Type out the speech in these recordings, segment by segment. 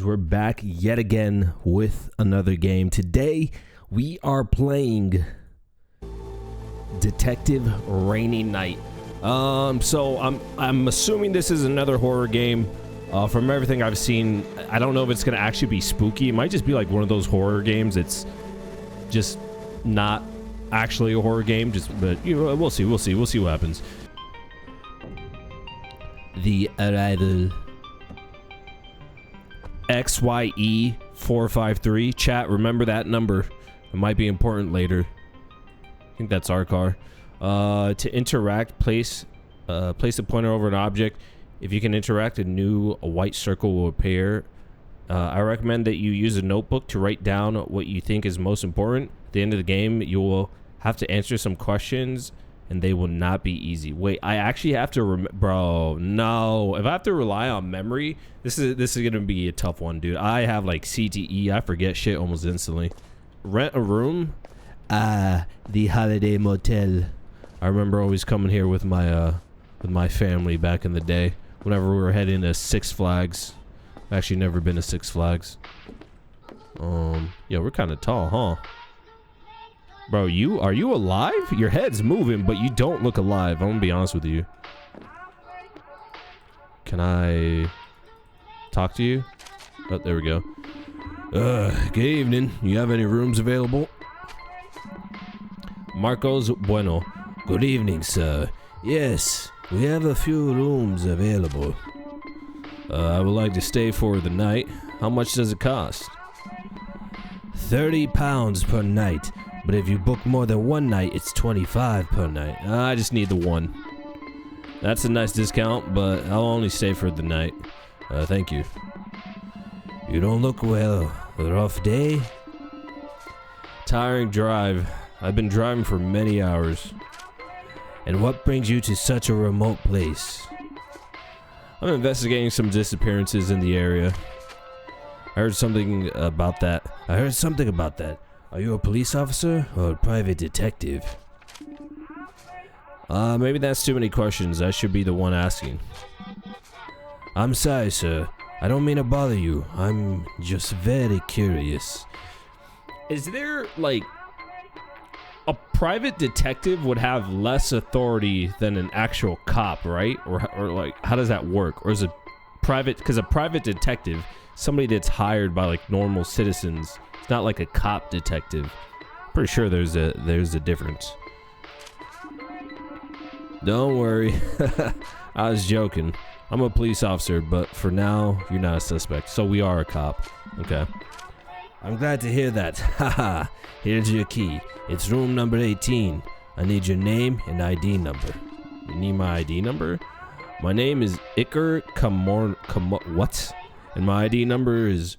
We're back yet again with another game. Today we are playing Detective Rainy Night. So I'm assuming this is another horror game. From everything I've seen, I don't know if it's gonna actually be spooky. It might just be like one of those horror games. It's just not actually a horror game. But you know, we'll see what happens. The Arrival. XYE453. Chat, remember that number. It might be important later. I think that's our car. To interact, place a pointer over an object. If you can interact, a white circle will appear. I recommend that you use a notebook to write down what you think is most important. At the end of the game, you will have to answer some questions, and they will not be easy. Wait, I actually have to bro, no. If I have to rely on memory, this is gonna be a tough one, dude. I have like CTE. I forget shit almost instantly. Rent a room? The Holiday Motel. I remember always coming here with my family back in the day. Whenever we were heading to Six Flags. I've actually never been to Six Flags. Yeah, we're kind of tall, huh? Bro, are you alive? Your head's moving, but you don't look alive. I'm gonna be honest with you. Can I talk to you? Oh, there we go. Good evening. You have any rooms available? Marcos Bueno. Good evening, sir. Yes, we have a few rooms available. I would like to stay for the night. How much does it cost? £30 per night. But if you book more than one night, it's 25 per night. I just need the one. That's a nice discount, but I'll only stay for the night. Thank you. You don't look well. A rough day? Tiring drive. I've been driving for many hours. And what brings you to such a remote place? I'm investigating some disappearances in the area. I heard something about that. Are you a police officer or a private detective? Maybe that's too many questions. I should be the one asking. I'm sorry, sir. I don't mean to bother you. I'm just very curious. Is there, like, a private detective would have less authority than an actual cop, right? Or like, how does that work? Or is a private, because a private detective, somebody that's hired by, like, normal citizens, not like a cop detective. Pretty sure there's a difference. Don't worry. I was joking. I'm a police officer, but for now, you're not a suspect. So we are a cop. Okay. I'm glad to hear that. Haha. Here's your key. It's room number 18. I need your name and ID number. You need my ID number? My name is Iker what? And my ID number is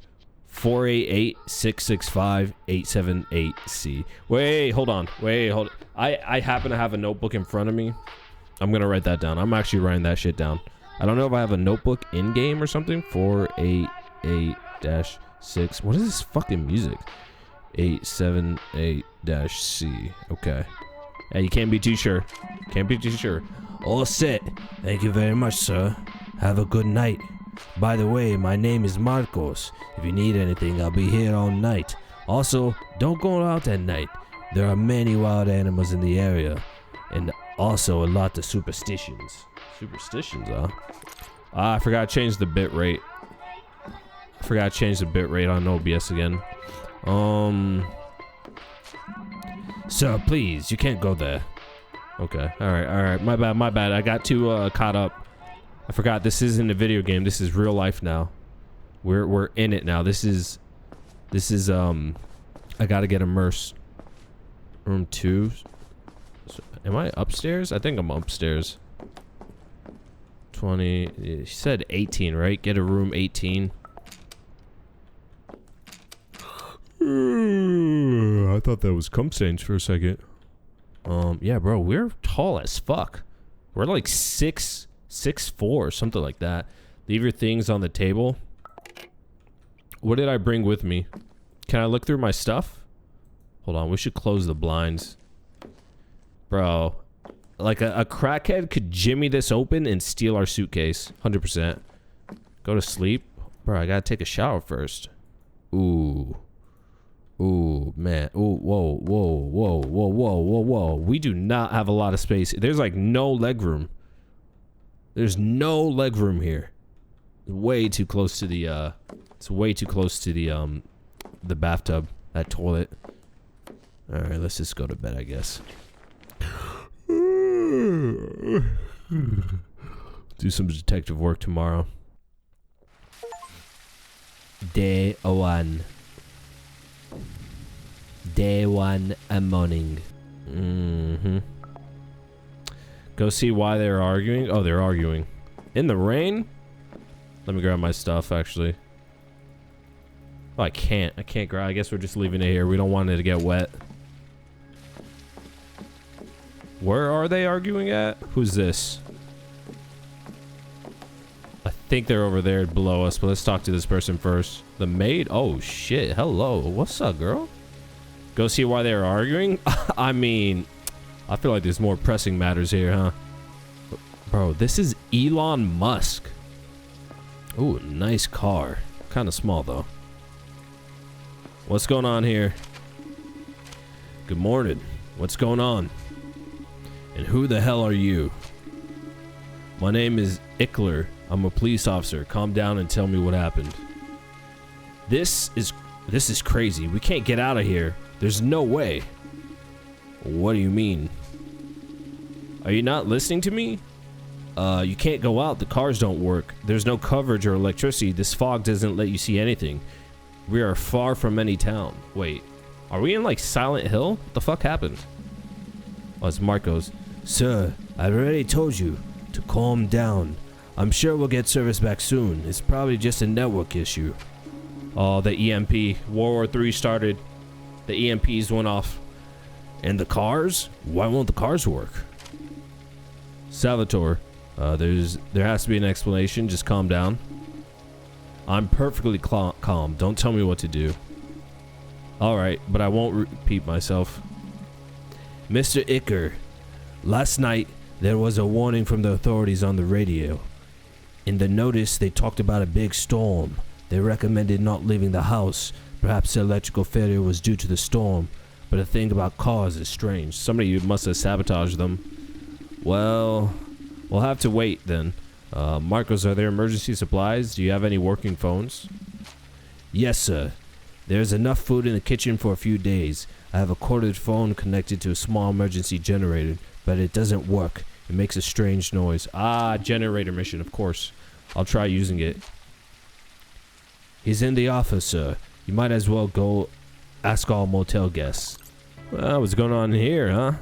488-665-878-C. Wait, hold on. I happen to have a notebook in front of me. I'm gonna write that down. I'm actually writing that shit down. I don't know if I have a notebook in game or something. 488-6. What is this fucking music? 878-C. Okay. Hey, you can't be too sure. All set. Thank you very much, sir. Have a good night. By the way, my name is Marcos. If you need anything, I'll be here all night. Also, don't go out at night. There are many wild animals in the area. And also a lot of superstitions. Superstitions, huh? I forgot to change the bit rate. On OBS again. Sir, please, you can't go there. Okay, alright. My bad. I got too caught up. I forgot this isn't a video game. This is real life now. We're in it now. This is I gotta get immersed. Room 2. So, am I upstairs? I think I'm upstairs. 20. She said 18, right? Get a room 18. I thought that was cum stains for a second. Yeah, bro, we're tall as fuck. We're like 6'4", something like that. Leave your things on the table. What did I bring with me? Can I look through my stuff? Hold on, we should close the blinds. Bro, like a crackhead could jimmy this open and steal our suitcase. 100%. Go to sleep. Bro, I gotta take a shower first. Ooh. Ooh, man. Ooh, whoa, whoa, whoa, whoa, whoa, whoa, whoa. We do not have a lot of space. There's like no leg room. There's no leg room here. Way too close to the, it's way too close to the bathtub, that toilet. Alright, let's just go to bed, I guess. Do some detective work tomorrow. Day 1. Day 1 morning. Go see why they're arguing. Oh, they're arguing. In the rain? Let me grab my stuff, actually. Oh, I can't grab. I guess we're just leaving it here. We don't want it to get wet. Where are they arguing at? Who's this? I think they're over there below us, but let's talk to this person first. The maid? Oh, shit. Hello. What's up, girl? Go see why they're arguing? I mean, I feel like there's more pressing matters here, huh? Bro, this is Elon Musk. Ooh, nice car. Kind of small, though. What's going on here? Good morning. What's going on? And who the hell are you? My name is Ickler. I'm a police officer. Calm down and tell me what happened. This is crazy. We can't get out of here. There's no way. What do you mean? Are you not listening to me? You can't go out. The cars don't work. There's no coverage or electricity. This fog doesn't let you see anything. We are far from any town. Wait, are we in like Silent Hill? What the fuck happened? Oh, it's Marcos. Sir, I've already told you to calm down. I'm sure we'll get service back soon. It's probably just a network issue. Oh, the EMP. World War III started. The EMPs went off. And the cars? Why won't the cars work? Salvatore, there has to be an explanation. Just calm down. I'm perfectly calm. Don't tell me what to do. Alright, but I won't repeat myself. Mr. Icker, last night there was a warning from the authorities on the radio. In the notice, they talked about a big storm. They recommended not leaving the house. Perhaps the electrical failure was due to the storm. But the thing about cars is strange. Somebody must have sabotaged them. Well, we'll have to wait then. Marcos, are there emergency supplies? Do you have any working phones? Yes, sir. There's enough food in the kitchen for a few days. I have a corded phone connected to a small emergency generator, but it doesn't work. It makes a strange noise. Ah, generator mission, of course. I'll try using it. He's in the office, sir. You might as well go ask all motel guests. Well, what's going on here, huh?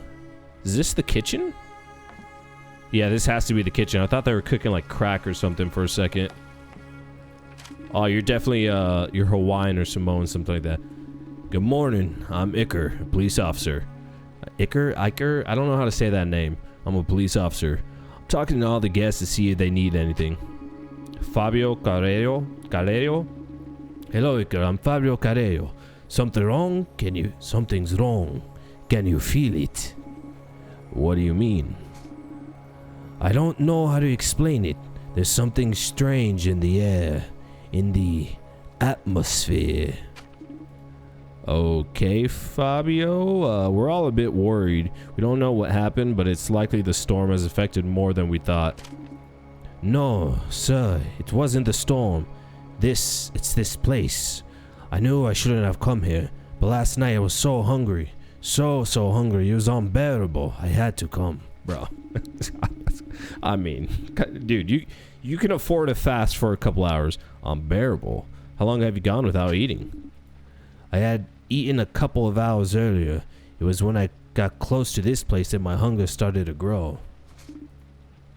Is this the kitchen? Yeah, this has to be the kitchen. I thought they were cooking like crack or something for a second. Oh, you're definitely you're Hawaiian or Samoan, something like that. Good morning. I'm Icker, a police officer. Icker? I don't know how to say that name. I'm a police officer. I'm talking to all the guests to see if they need anything. Fabio Carrero? Hello, Icker. I'm Fabio Carrero. Something wrong? Something's wrong. Can you feel it? What do you mean? I don't know how to explain it. There's something strange in the air, in the atmosphere. Okay, Fabio, we're all a bit worried. We don't know what happened, but it's likely the storm has affected more than we thought. No, sir, it wasn't the storm. It's this place. I knew I shouldn't have come here, but last night I was so hungry. So hungry, it was unbearable. I had to come. Bro. I mean, dude, you can afford a fast for a couple hours. Unbearable. How long have you gone without eating? I had eaten a couple of hours earlier. It was when I got close to this place that my hunger started to grow.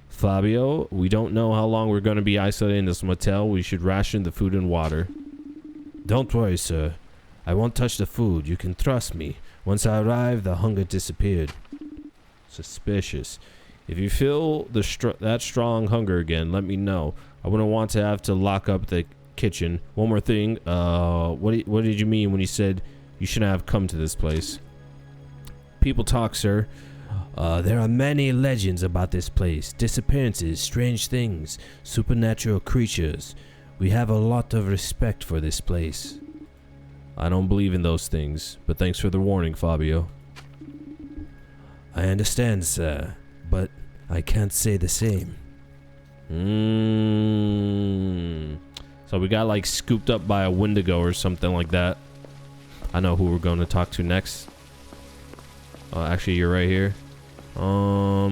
Fabio, we don't know how long we're going to be isolated in this motel. We should ration the food and water. Don't worry, sir. I won't touch the food. You can trust me. Once I arrived, the hunger disappeared. Suspicious. If you feel that strong hunger again, let me know. I wouldn't want to have to lock up the kitchen. One more thing. What did you mean when you said you shouldn't have come to this place? People talk, sir. There are many legends about this place. Disappearances, strange things, supernatural creatures. We have a lot of respect for this place. I don't believe in those things, but thanks for the warning, Fabio. I understand, sir, but I can't say the same. So we got like scooped up by a Wendigo or something like that. I know who we're going to talk to next. Oh, actually, you're right here. Let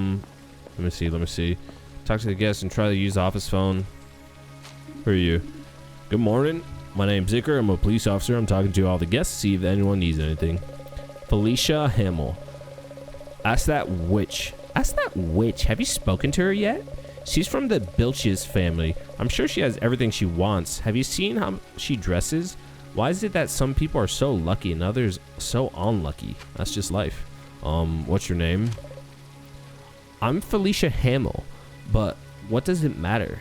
me see. Talk to the guest and try to use the office phone. Who are you? Good morning. My name's Zicker. I'm a police officer. I'm talking to all the guests to see if anyone needs anything. Felicia Hamill. Ask that witch. Have you spoken to her yet? She's from the Bilches family. I'm sure she has everything she wants. Have you seen how she dresses? Why is it that some people are so lucky and others so unlucky? That's just life. What's your name? I'm Felicia Hamill, but what does it matter?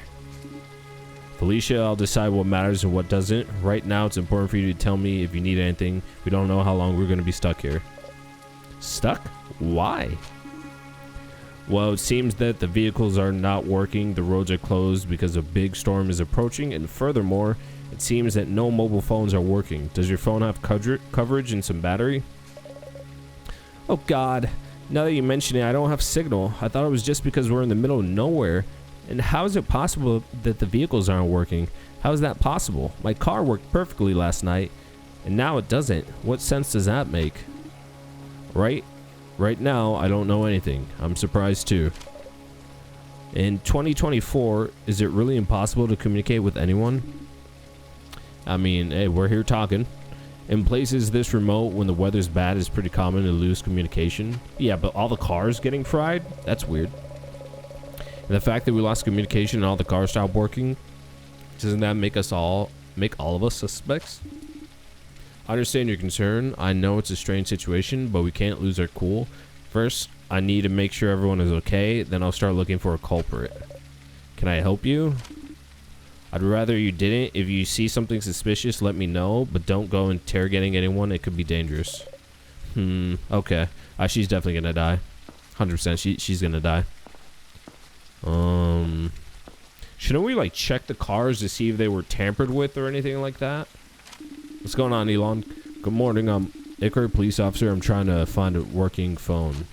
Felicia, I'll decide what matters and what doesn't. Right now, it's important for you to tell me if you need anything. We don't know how long we're going to be stuck here. Stuck? Why? Well, it seems that the vehicles are not working, the roads are closed because a big storm is approaching, and furthermore, it seems that no mobile phones are working. Does your phone have coverage and some battery? Oh God, now that you mention it, I don't have signal. I thought it was just because we're in the middle of nowhere. And how is it possible that the vehicles aren't working? How is that possible? My car worked perfectly last night, and now it doesn't. What sense does that make? Right now, I don't know anything. I'm surprised too. In 2024, is it really impossible to communicate with anyone? I mean, hey, we're here talking. In places this remote, when the weather's bad, it's pretty common to lose communication. Yeah, but all the cars getting fried? That's weird. And the fact that we lost communication and all the cars stopped working, doesn't that make all of us suspects? I understand your concern. I know it's a strange situation, but we can't lose our cool. First, I need to make sure everyone is okay, then I'll start looking for a culprit. Can I help you? I'd rather you didn't. If you see something suspicious, let me know, but don't go interrogating anyone. It could be dangerous. Okay. She's definitely gonna die. 100%. She's gonna die. Shouldn't we like check the cars to see if they were tampered with or anything like that? What's going on, Elon? Good morning. I'm Iker, police officer. I'm trying to find a working phone.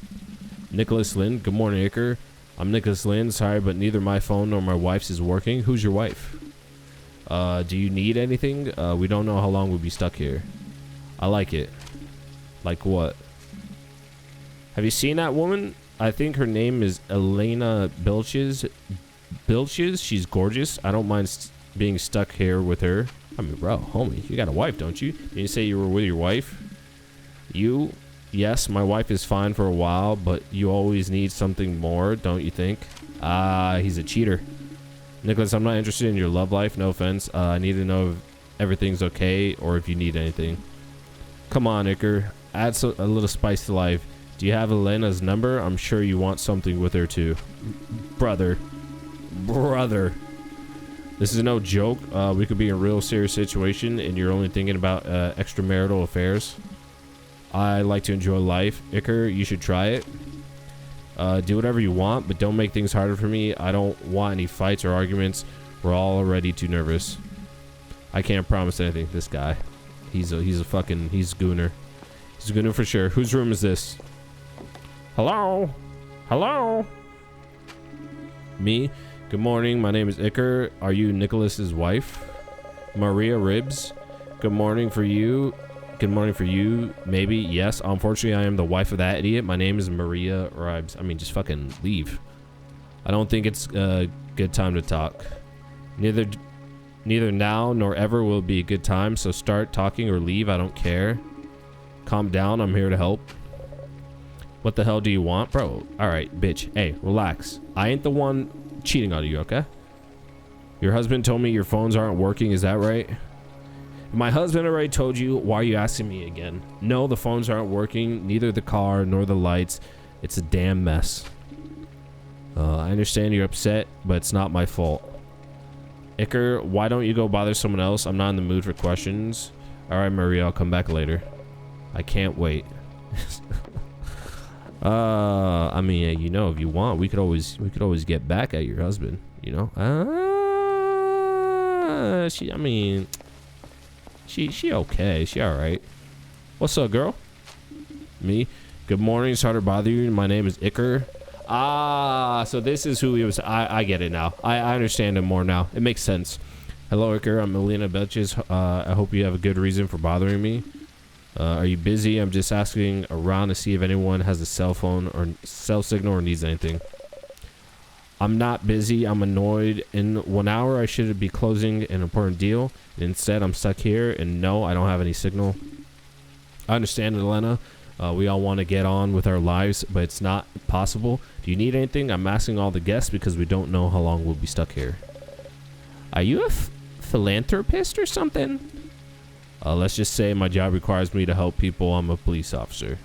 Nicholas Lynn. Good morning, Iker. I'm Nicholas Lynn. Sorry, but neither my phone nor my wife's is working. Who's your wife? Do you need anything? We don't know how long we'll be stuck here. I like it. Like what? Have you seen that woman? I think her name is Elena Bilches. She's gorgeous. I don't mind being stuck here with her. I mean, bro, homie, you got a wife, don't you? Didn't you say you were with your wife? Yes, my wife is fine for a while, but you always need something more, don't you think? He's a cheater. Nicholas, I'm not interested in your love life, no offense. I need to know if everything's okay or if you need anything. Come on, Iker. Add a little spice to life. Do you have Elena's number? I'm sure you want something with her too. Brother. This is no joke. We could be in a real serious situation and you're only thinking about extramarital affairs. I like to enjoy life. Iker, you should try it. Do whatever you want, but don't make things harder for me. I don't want any fights or arguments. We're all already too nervous. I can't promise anything. This guy. He's a gooner. He's a gooner for sure. Whose room is this? Hello? Hello? Me? Good morning. My name is Iker. Are you Nicholas's wife? Maria Ribs. Good morning for you. Good morning for you. Maybe. Yes. Unfortunately, I am the wife of that idiot. My name is Maria Ribs. I mean, just fucking leave. I don't think it's a good time to talk. Neither now nor ever will be a good time, so start talking or leave. I don't care. Calm down. I'm here to help. What the hell do you want? Bro, alright, bitch. Hey, relax. I ain't the one cheating on you, okay? Your husband told me your phones aren't working, is that right? My husband already told you, why are you asking me again? No, the phones aren't working, neither the car nor the lights. It's a damn mess. I understand you're upset, but it's not my fault. Iker, why don't you go bother someone else? I'm not in the mood for questions. Alright, Maria, I'll come back later. I can't wait. I mean, you know, if you want, we could always get back at your husband, you know? I mean, she okay. She all right. What's up, girl? Me. Good morning. Sorry to bother you. My name is Iker. Ah, so this is who he was. I get it now. I understand him more now. It makes sense. Hello, Iker. I'm Melina Belches. I hope you have a good reason for bothering me. Are you busy? I'm just asking around to see if anyone has a cell phone or cell signal or needs anything. I'm not busy. I'm annoyed. In 1 hour, I should be closing an important deal. Instead, I'm stuck here, and no, I don't have any signal. I understand, Elena. We all want to get on with our lives, but it's not possible. Do you need anything? I'm asking all the guests because we don't know how long we'll be stuck here. Are you a philanthropist or something? Let's just say my job requires me to help people. I'm a police officer.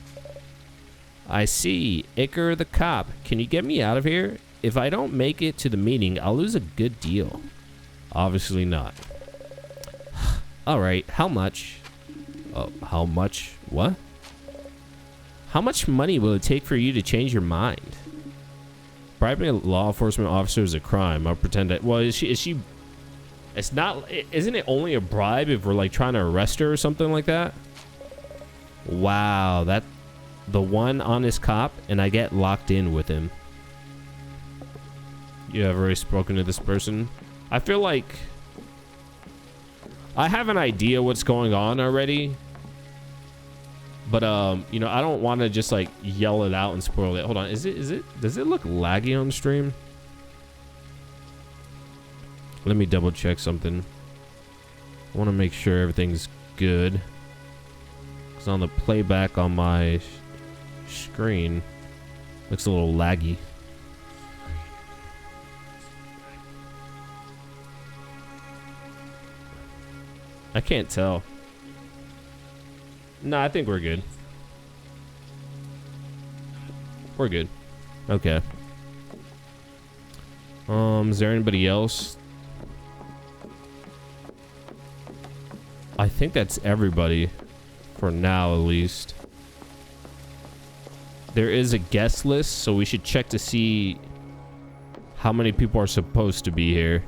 I see. Iker the cop. Can you get me out of here? If I don't make it to the meeting, I'll lose a good deal. Obviously not. Alright, how much? Oh, how much? What? How much money will it take for you to change your mind? Bribing a law enforcement officer is a crime. I'll pretend that. Well, is she? It's not. Isn't it only a bribe if we're like trying to arrest her or something like that? Wow, that the one honest cop, and I get locked in with him. You have already spoken to this person. I feel like I have an idea what's going on already, but you know, I don't want to just like yell it out and spoil it. Hold on, does it look laggy on the stream? Let me double check something. I want to make sure everything's good, because on the playback on my screen looks a little laggy. I can't tell. No, I think we're good. We're good. Okay. Is there anybody else? I think that's everybody. For now, at least. There is a guest list, so we should check to see how many people are supposed to be here.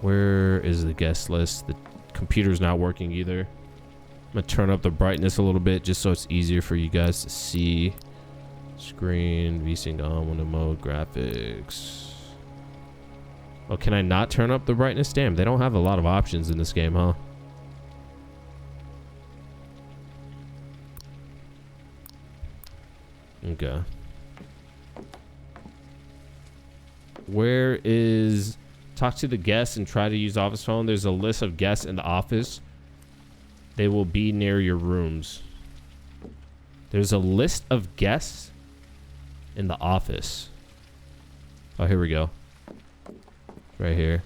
Where is the guest list? The computer's not working either. I'm gonna turn up the brightness a little bit just so it's easier for you guys to see. Screen, VSync on, window mode, graphics. Oh, can I not turn up the brightness? Damn, they don't have a lot of options in this game, huh? Okay. Where is... Talk to the guests and try to use office phone. There's a list of guests in the office. They will be near your rooms. There's a list of guests in the office. Oh, here we go. Right here.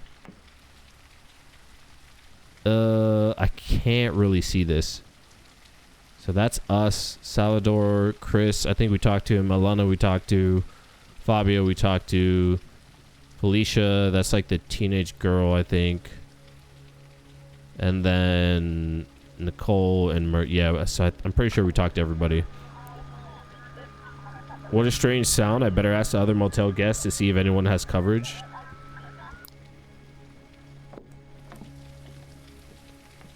I can't really see this. So that's us. Salvador, Chris. I think we talked to him. Alana, we talked to. Fabio, we talked to. Felicia, that's like the teenage girl, I think. And then Nicole and yeah, so I'm pretty sure we talked to everybody. What a strange sound. I better ask the other motel guests to see if anyone has coverage.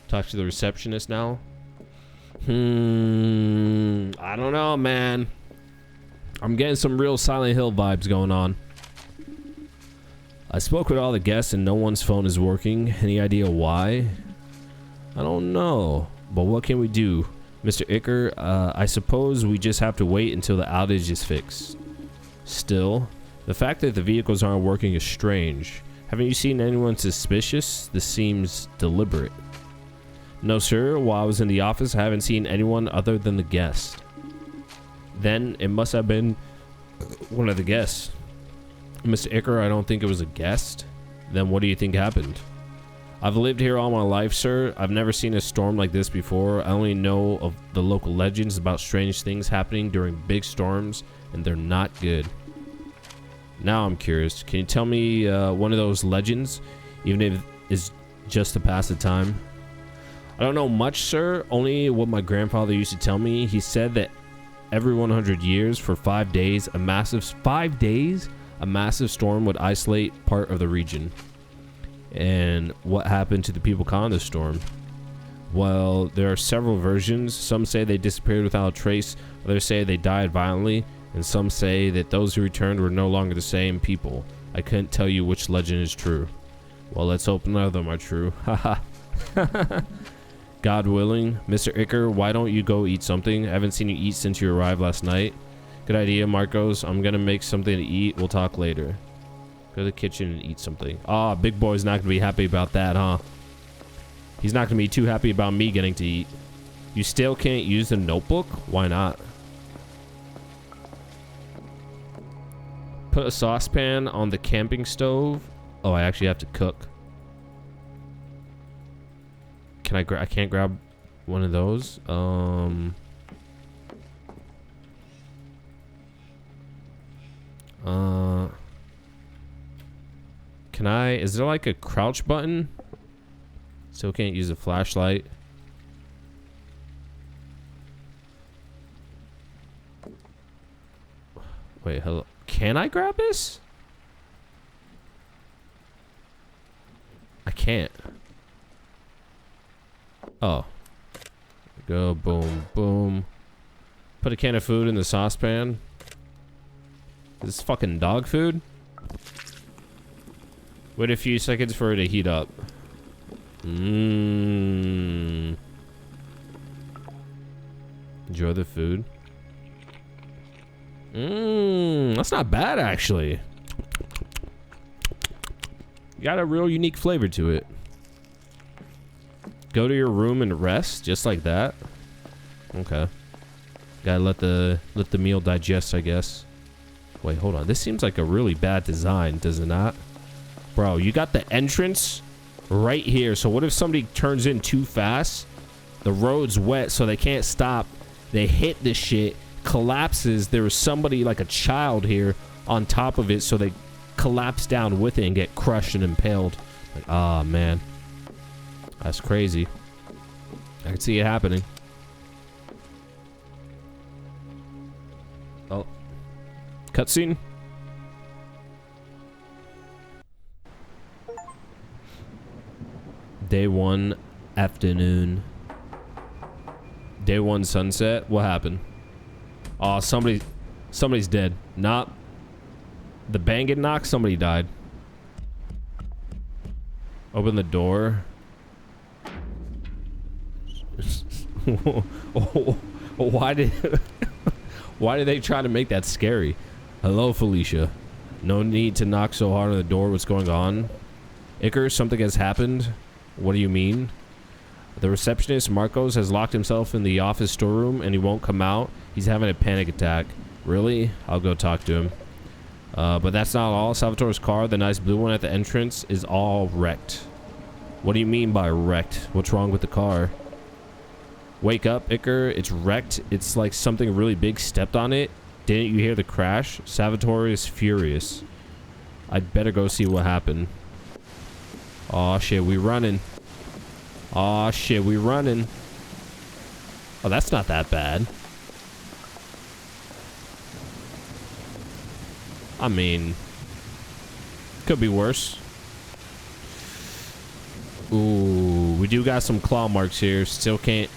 Talk to the receptionist now. I don't know, man. I'm getting some real Silent Hill vibes going on. I spoke with all the guests and no one's phone is working. Any idea why? I don't know. But what can we do? Mr. Iker, I suppose we just have to wait until the outage is fixed. Still, the fact that the vehicles aren't working is strange. Haven't you seen anyone suspicious? This seems deliberate. No, sir. While I was in the office, I haven't seen anyone other than the guest. Then it must have been one of the guests. Mr. Iker, I don't think it was a guest. Then what do you think happened? I've lived here all my life, sir. I've never seen a storm like this before. I only know of the local legends about strange things happening during big storms, and they're not good. Now I'm curious. Can you tell me one of those legends, even if it's just to pass the time? I don't know much, sir. Only what my grandfather used to tell me. He said that every 100 years for 5 days, a massive storm would isolate part of the region. And what happened to the people caught in the storm? Well, there are several versions. Some say they disappeared without a trace, others say they died violently, and some say that those who returned were no longer the same people. I couldn't tell you which legend is true. Well, let's hope none of them are true. Haha. God willing. Mr. Icker, why don't you go eat something? I haven't seen you eat since you arrived last night. Good idea, Marcos. I'm gonna make something to eat. We'll talk later. Go to the kitchen and eat something. Ah, big boy's not gonna be happy about that, huh? He's not gonna be too happy about me getting to eat. You still can't use the notebook? Why not? Put a saucepan on the camping stove. Oh, I actually have to cook. Can I can't grab one of those. Can I, is there like a crouch button? Still can't use a flashlight. Wait, hello. Can I grab this? I can't. Oh. Go, boom, boom. Put a can of food in the saucepan. Is this fucking dog food? Wait a few seconds for it to heat up. Mmm. Enjoy the food. Mmm. That's not bad, actually. Got a real unique flavor to it. Go to your room and rest, just like that. Okay. Gotta let the meal digest, I guess. Wait, hold on. This seems like a really bad design, does it not? Bro, you got the entrance right here. So what if somebody turns in too fast? The road's wet, so they can't stop. They hit this shit, collapses. There was somebody, like a child here, on top of it, so they collapse down with it and get crushed and impaled. Like, ah, man. That's crazy. I can see it happening. Oh. Cutscene. Day 1 afternoon. Day 1 sunset. What happened? Oh, somebody's dead. Not the bang get knocked. Somebody died. Open the door. Why did they try to make that scary? Hello, Felicia. No need to knock so hard on the door. What's going on? Iker, something has happened. What do you mean? The receptionist, Marcos, has locked himself in the office storeroom and he won't come out. He's having a panic attack. Really? I'll go talk to him. But that's not all. Salvatore's car, the nice blue one at the entrance, is all wrecked. What do you mean by wrecked? What's wrong with the car? Wake up, Iker. It's wrecked. It's like something really big stepped on it. Didn't you hear the crash? Salvatore is furious. I'd better go see what happened. Aw, shit, we running. Aw, shit, we running. Oh, that's not that bad. I mean, could be worse. Ooh, we do got some claw marks here. Still can't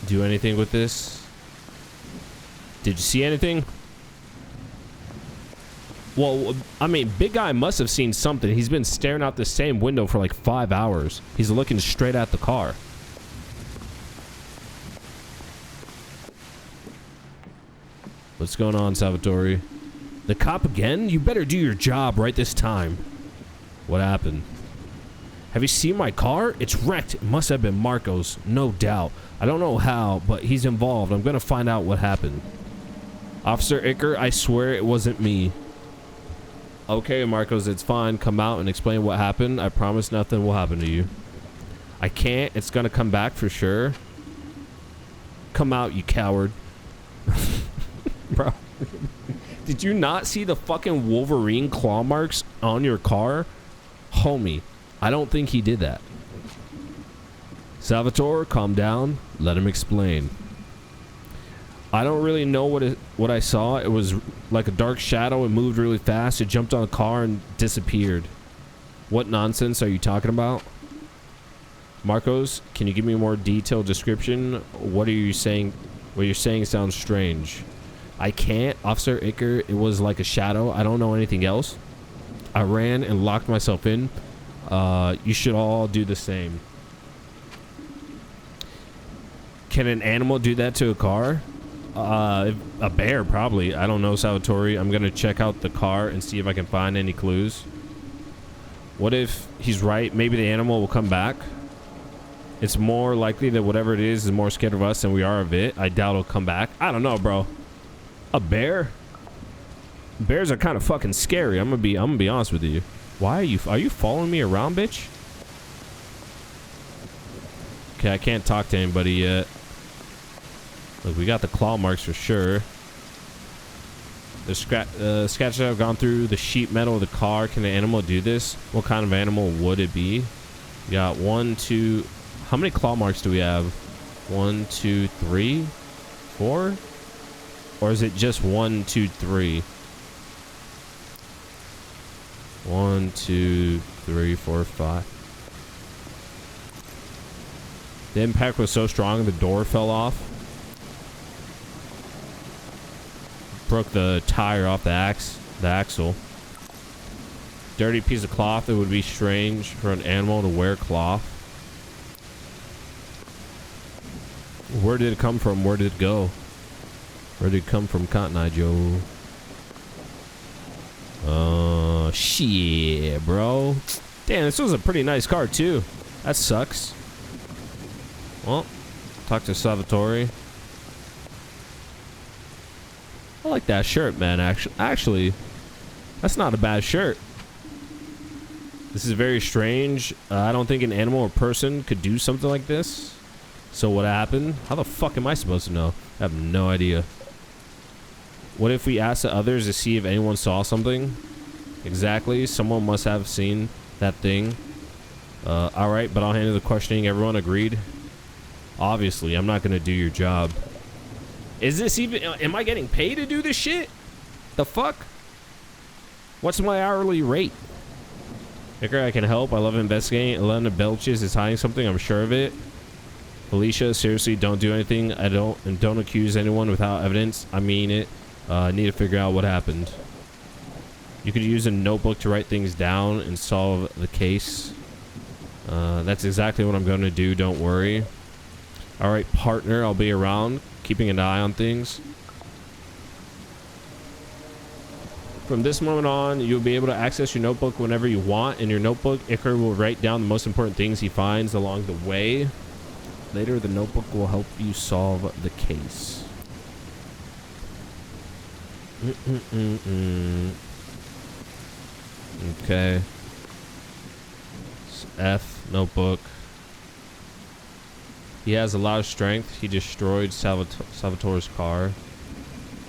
do anything with this. Did you see anything? Well, I mean, big guy must have seen something. He's been staring out the same window for like 5 hours. He's looking straight at the car. What's going on, Salvatore? The cop again? You better do your job right this time. What happened? Have you seen my car? It's wrecked. It must have been Marcos, no doubt. I don't know how, but he's involved. I'm gonna find out what happened. Officer Icker, I swear it wasn't me. Okay, Marcos, it's fine. Come out and explain what happened. I promise nothing will happen to you. I can't. It's gonna come back for sure. Come out, you coward. Bro. Did you not see the fucking Wolverine claw marks on your car? Homie, I don't think he did that. Salvatore, calm down. Let him explain. I don't really know what I saw. It was like a dark shadow. It moved really fast. It jumped on a car and disappeared. What nonsense are you talking about? Marcos, can you give me a more detailed description? What are you saying? What you're saying sounds strange. I can't, Officer Icker. It was like a shadow. I don't know anything else. I ran and locked myself in. You should all do the same. Can an animal do that to a car? A bear, probably. I don't know, Salvatore. I'm gonna check out the car and see if I can find any clues. What if he's right? Maybe the animal will come back. It's more likely that whatever it is more scared of us than we are of it. I doubt it'll come back. I don't know, bro. A bear? Bears are kind of fucking scary. I'm gonna be honest with you. Why are you following me around, bitch? Okay, I can't talk to anybody yet. Look, we got the claw marks for sure. The scratches have gone through the sheet metal of the car. Can the animal do this? What kind of animal would it be? We got 1, 2. How many claw marks do we have? 1, 2, 3, 4? Or is it just 1, 2, 3? 1, 2, 3, 4, 5. The impact was so strong the door fell off. Broke the tire off the axle. Dirty piece of cloth. It would be strange for an animal to wear cloth. Where did it come from? Where did it go? Where did it come from, Cotton Eye Joe? Shit, bro. Damn, this was a pretty nice car, too. That sucks. Well, talk to Salvatore. I like that shirt, man. Actually, that's not a bad shirt. This is very strange. I don't think an animal or person could do something like this. So what happened? How the fuck am I supposed to know? I have no idea. What if we asked the others to see if anyone saw something? Exactly. Someone must have seen that thing. All right, but I'll handle the questioning. Everyone agreed? Obviously, I'm not going to do your job. Is this even... Am I getting paid to do this shit? The fuck? What's my hourly rate? Icker, I can help. I love investigating. Elena Belches is hiding something. I'm sure of it. Felicia, seriously, don't do anything. Don't accuse anyone without evidence. I mean it. I need to figure out what happened. You could use a notebook to write things down and solve the case. That's exactly what I'm going to do. Don't worry. All right, partner. I'll be around, keeping an eye on things. From this moment on, you'll be able to access your notebook whenever you want. In your notebook, Iker will write down the most important things he finds along the way. Later, the notebook will help you solve the case. Okay. F, notebook. He has a lot of strength. He destroyed Salvatore's car.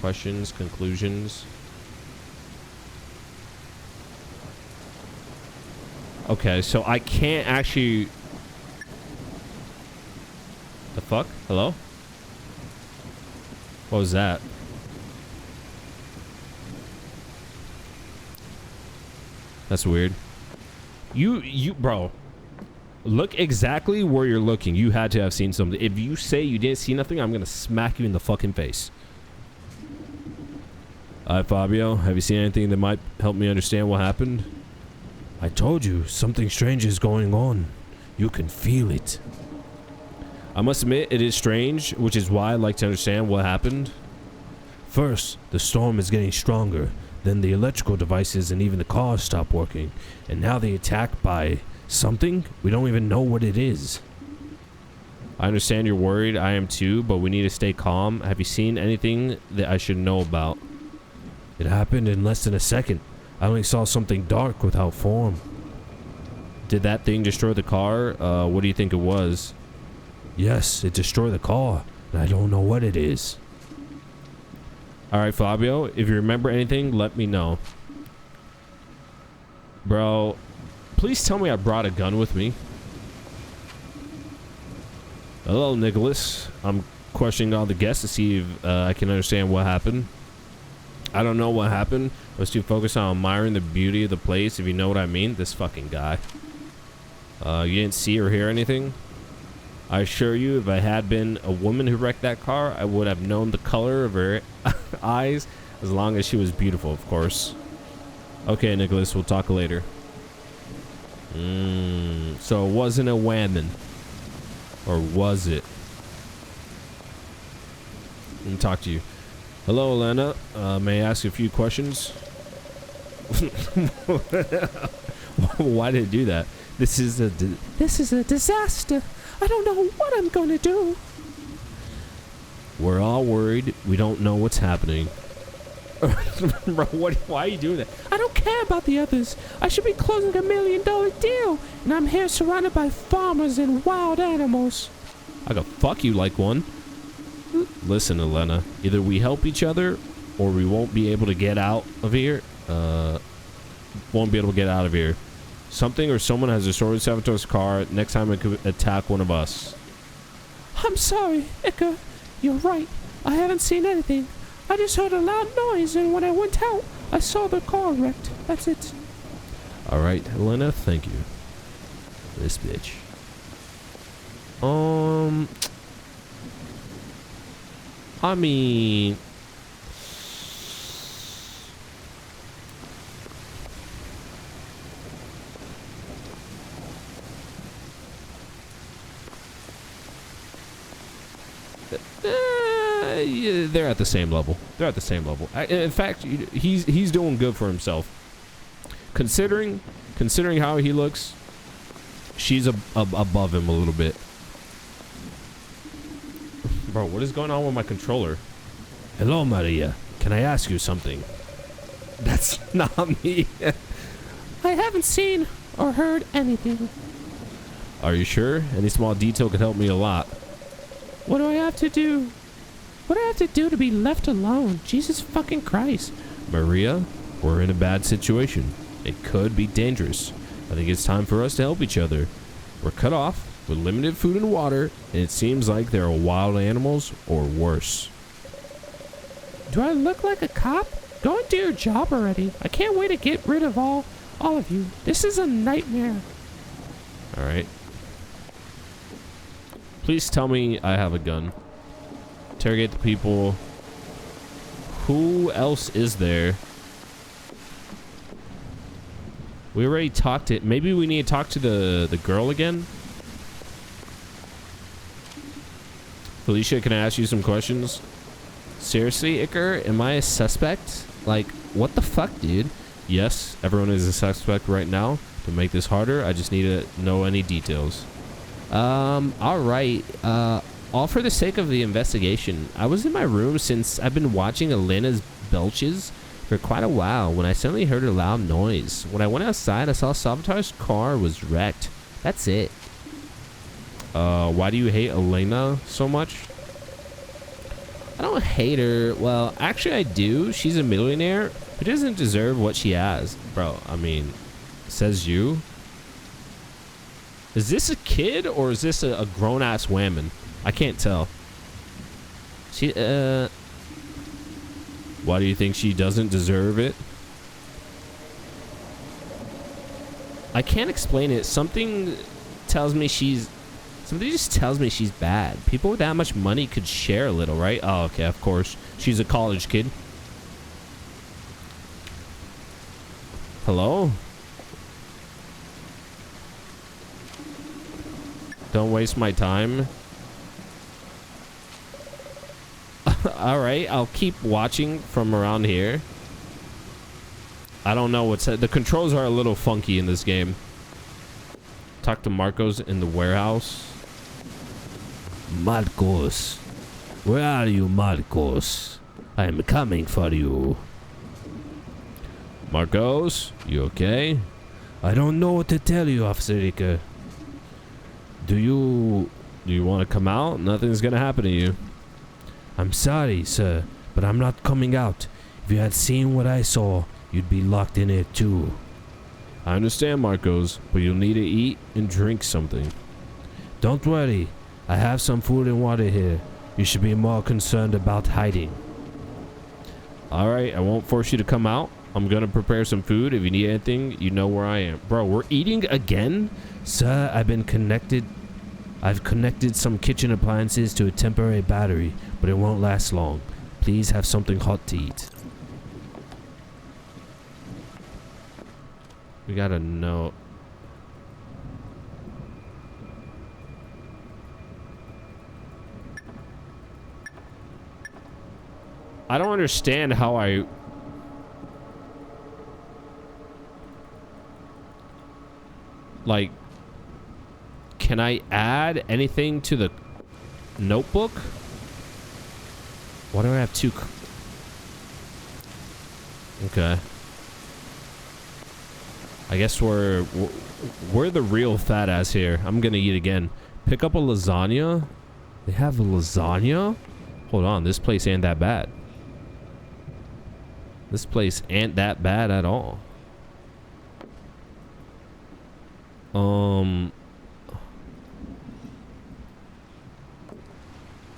Questions, conclusions. Okay, so I can't actually... The fuck? Hello? What was that? That's weird. You, bro. Look exactly where you're looking. You had to have seen something. If you say you didn't see nothing, I'm gonna smack you in the fucking face. Alright, Fabio. Have you seen anything that might help me understand what happened? I told you, something strange is going on. You can feel it. I must admit, it is strange, which is why I'd like to understand what happened. First, the storm is getting stronger. Then the electrical devices and even the cars stop working. And now they attack by something? We don't even know what it is. I understand you're worried. I am too, but we need to stay calm. Have you seen anything that I should know about? It happened in less than a second. I only saw something dark without form. Did that thing destroy the car? What do you think it was? Yes, it destroyed the car, and I don't know what it is. Alright, Fabio, if you remember anything, let me know. Bro, please tell me I brought a gun with me. Hello, Nicholas. I'm questioning all the guests to see if I can understand what happened. I don't know what happened. I was too focused on admiring the beauty of the place, if you know what I mean. This fucking guy. You didn't see or hear anything? I assure you, if I had been a woman who wrecked that car, I would have known the color of her eyes, as long as she was beautiful, of course. Okay, Nicholas, we'll talk later. So it wasn't a woman. Or was it? Let me talk to you. Hello, Elena. May I ask you a few questions? Why did it do that? This is a disaster. I don't know what I'm going to do. We're all worried. We don't know what's happening. Bro, why are you doing that? I don't care about the others. I should be closing $1 million deal, and I'm here surrounded by farmers and wild animals. I go, fuck you like one. Listen, Elena, either we help each other, or we won't be able to get out of here. Won't be able to get out of here. Something or someone has destroyed Salvatore's car. Next time it could attack one of us. I'm sorry, Ica. You're right. I haven't seen anything. I just heard a loud noise, and when I went out, I saw the car wrecked. That's it. Alright, Helena, thank you. This bitch. I mean... yeah, they're at the same level. They're at the same level. In fact, he's doing good for himself. Considering how he looks, she's above him a little bit. Bro, what is going on with my controller? Hello, Maria. Can I ask you something? That's not me. I haven't seen or heard anything. Are you sure? Any small detail could help me a lot. What do I have to do? What do I have to do to be left alone? Jesus fucking Christ. Maria, we're in a bad situation. It could be dangerous. I think it's time for us to help each other. We're cut off with limited food and water, and it seems like there are wild animals or worse. Do I look like a cop? Go and do your job already. I can't wait to get rid of all of you. This is a nightmare. Alright. Please tell me I have a gun. Interrogate the people. Who else is there? We already talked to... Maybe we need to talk to the girl again? Felicia, can I ask you some questions? Seriously, Iker? Am I a suspect? Like, what the fuck, dude? Yes, everyone is a suspect right now. To make this harder, I just need to know any details. Alright. All for the sake of the investigation. I was in my room since I've been watching Elena's belches for quite a while when I suddenly heard a loud noise. When I went outside, I saw Salvatore's car was wrecked. That's it. Why do you hate Elena so much? I don't hate her. Well, actually I do. She's a millionaire who doesn't deserve what she has. Bro, I mean, says you. Is this a kid or is this a grown-ass woman? I can't tell. She, why do you think she doesn't deserve it? I can't explain it. Something tells me something just tells me she's bad. People with that much money could share a little, right? Oh, okay, of course. She's a college kid. Hello? Don't waste my time. Alright, I'll keep watching from around here. I don't know what's... The controls are a little funky in this game. Talk to Marcos in the warehouse. Marcos. Where are you, Marcos? I am coming for you. Marcos, you okay? I don't know what to tell you, Officer Rica. Do you want to come out? Nothing's gonna happen to you. I'm sorry, sir, but I'm not coming out. If you had seen what I saw, you'd be locked in here too. I understand, Marcos, but you'll need to eat and drink something. Don't worry. I have some food and water here. You should be more concerned about hiding. All right, I won't force you to come out. I'm gonna prepare some food. If you need anything, you know where I am. Bro, we're eating again? Sir, I've connected some kitchen appliances to a temporary battery, but it won't last long. Please have something hot to eat. We gotta know. I don't understand how I... Like, can I add anything to the notebook? Why do I have two? Okay. I guess we're the real fat ass here. I'm gonna eat again. Pick up a lasagna. They have a lasagna? Hold on, this place ain't that bad. This place ain't that bad at all.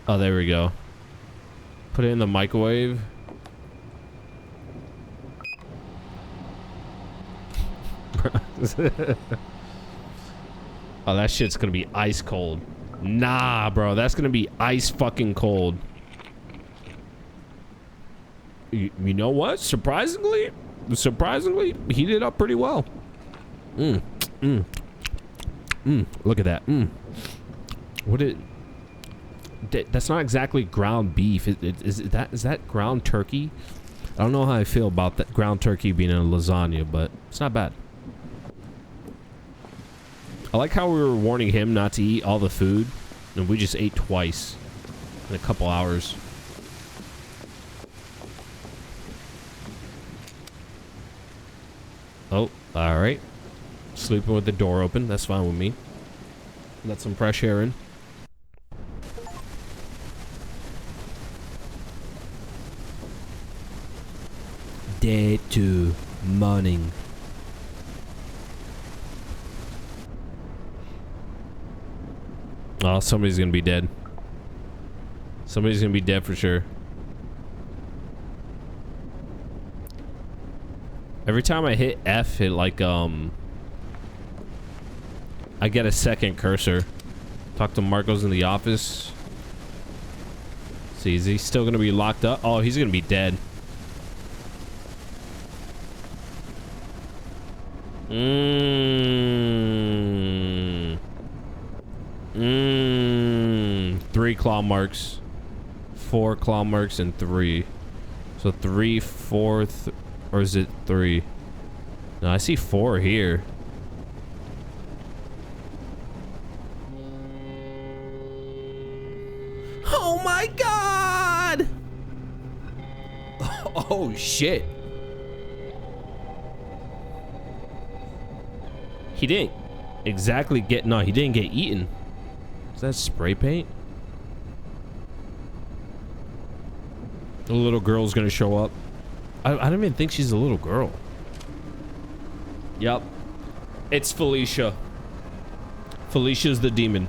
Oh, there we go. Put it in the microwave. Oh, that shit's gonna be ice cold. Nah, bro, that's gonna be ice fucking cold. You know what? Surprisingly, heated it up pretty well. Look at that. What it? That's not exactly ground beef. Is that ground turkey? I don't know how I feel about that ground turkey being in a lasagna, but it's not bad. I like how we were warning him not to eat all the food, and we just ate twice in a couple hours. Oh, all right. Sleeping with the door open. That's fine with me. Let some fresh air in. Day 2, morning. Oh, somebody's gonna be dead. Somebody's gonna be dead for sure. Every time I hit F, it like, I get a second cursor. Talk to Marcos in the office. See, is he still gonna be locked up? Oh, he's gonna be dead. 3 claw marks. 4 claw marks and 3. So 3, 4, or is it 3? No, I see 4 here. Oh my god! Oh shit. He didn't exactly get... No, he didn't get eaten. Is that spray paint? The little girl's gonna show up. I don't even think she's a little girl. Yep. It's Felicia. Felicia's the demon.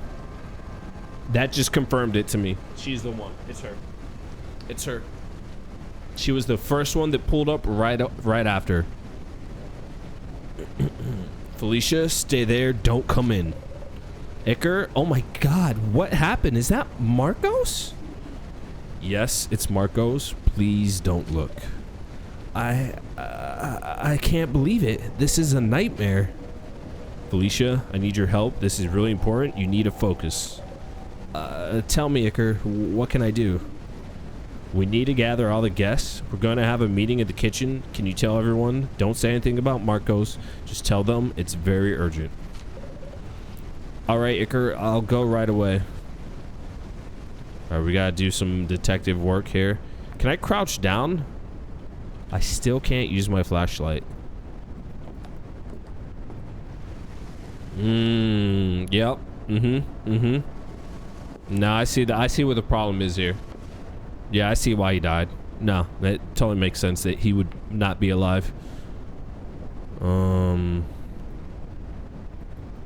That just confirmed it to me. She's the one. It's her. It's her. She was the first one that pulled up right after. Felicia, stay there. Don't come in. Iker, oh my god, what happened? Is that Marcos? Yes, it's Marcos. Please don't look. I can't believe it. This is a nightmare. Felicia, I need your help. This is really important. You need to focus. Tell me, Iker, what can I do? We need to gather all the guests. We're going to have a meeting at the kitchen. Can you tell everyone? Don't say anything about Marcos. Just tell them it's very urgent. All right, Iker, I'll go right away. All right, we got to do some detective work here. Can I crouch down? I still can't use my flashlight. Yep. No, I see what the problem is here. Yeah, I see why he died. No, that totally makes sense that he would not be alive.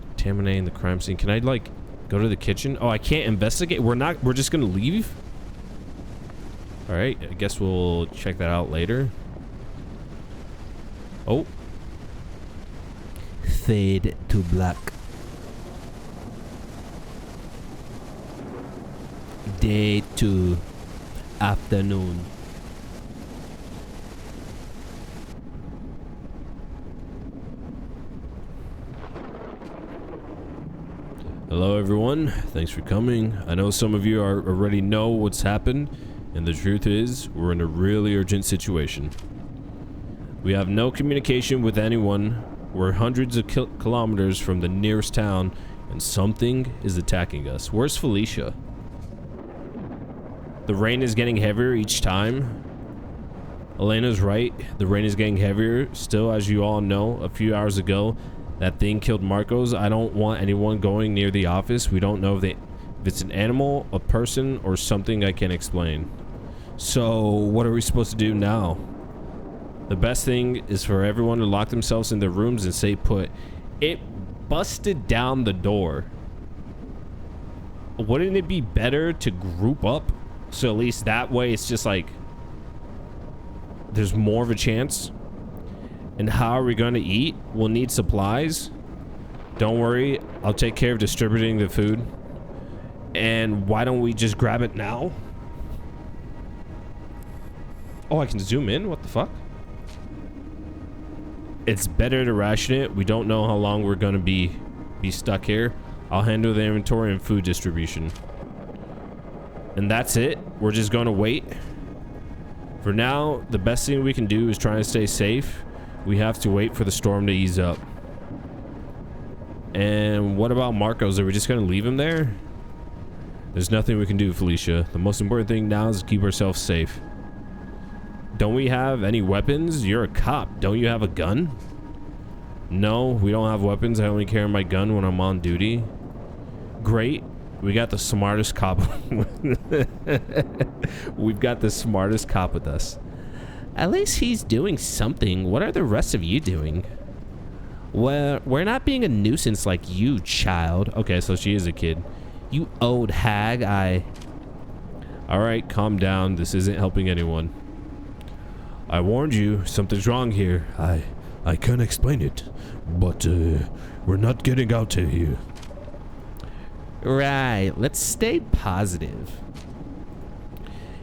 Contaminating the crime scene. Can I, like, go to the kitchen? Oh, I can't investigate? We're just gonna leave? Alright, I guess we'll check that out later. Oh. Fade to black. Day 2. Afternoon. Hello everyone, thanks for coming. I know some of you already know what's happened, and the truth is, we're in a really urgent situation. We have no communication with anyone. We're hundreds of kilometers from the nearest town, and something is attacking us. Where's Felicia? The rain is getting heavier each time. Elena's right, the rain is getting heavier. Still, as you all know, a few hours ago, that thing killed Marcos. I don't want anyone going near the office. We don't know if it's an animal, a person, or something I can't explain. So, what are we supposed to do now? The best thing is for everyone to lock themselves in their rooms and stay put. It busted down the door. Wouldn't it be better to group up? So at least that way it's just like there's more of a chance. And how are we going to eat? We'll need supplies. Don't worry, I'll take care of distributing the food. And why don't we just grab it now? Oh, I can zoom in? What the fuck? It's better to ration it. We don't know how long we're going to be stuck here. I'll handle the inventory and food distribution. And that's it. We're just going to wait. For now, the best thing we can do is try to stay safe. We have to wait for the storm to ease up. And what about Marcos? Are we just going to leave him there? There's nothing we can do, Felicia. The most important thing now is to keep ourselves safe. Don't we have any weapons? You're a cop. Don't you have a gun? No, we don't have weapons. I only carry my gun when I'm on duty. Great. We got the smartest cop. We've got the smartest cop with us. At least he's doing something. What are the rest of you doing? Well, we're not being a nuisance like you, child. Okay, so she is a kid. You old hag, Alright, calm down. This isn't helping anyone. I warned you, something's wrong here. I can't explain it, but we're not getting out of here. Right, let's stay positive.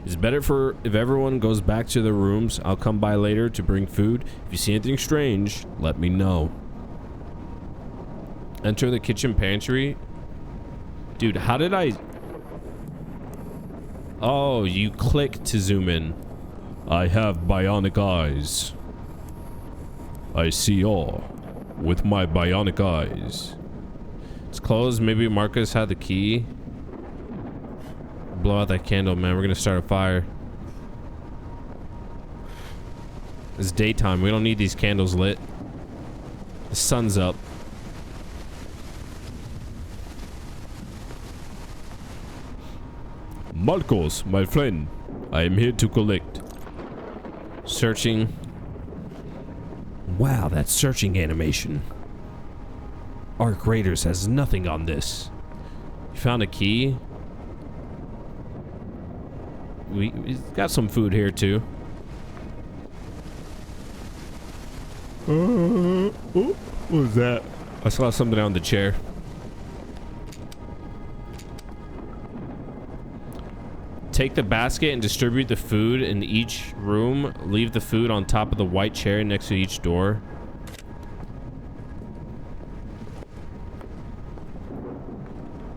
It's better if everyone goes back to their rooms. I'll come by later to bring food. If you see anything strange, let me know. Enter the kitchen pantry. Dude, how did I... Oh, you click to zoom in. I have bionic eyes. I see all with my bionic eyes. It's closed. Maybe Marcus had the key. Blow out that candle, man. We're gonna start a fire. It's daytime. We don't need these candles lit. The sun's up. Marcos, my friend. I am here to collect. Searching. Wow, that searching animation. Arc Raiders has nothing on this. You found a key. We got some food here too. Oh, what was that? I saw something on the chair. Take the basket and distribute the food in each room. Leave the food on top of the white chair next to each door.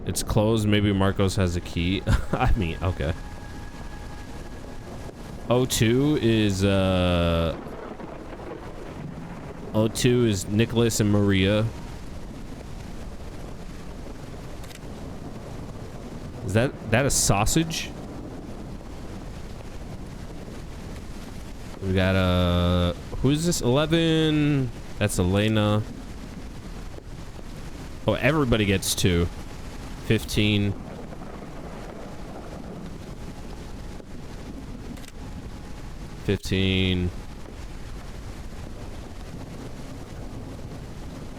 It's closed. Maybe Marcos has a key. I mean, okay. O2 is Nicholas and Maria. Is that a sausage? We got who's this? 11. That's Elena. Oh, everybody gets 2. 15.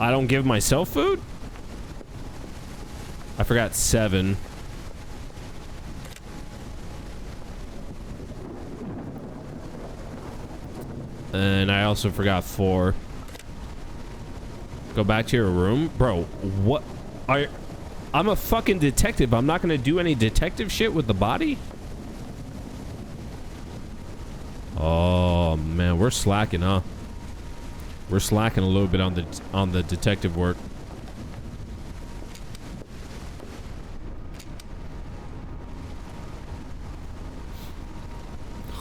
I don't give myself food? I forgot 7. And I also forgot 4. Go back to your room? Bro, what? I'm a fucking detective. I'm not gonna do any detective shit with the body? Oh, man. We're slacking, huh? We're slacking a little bit on the detective work.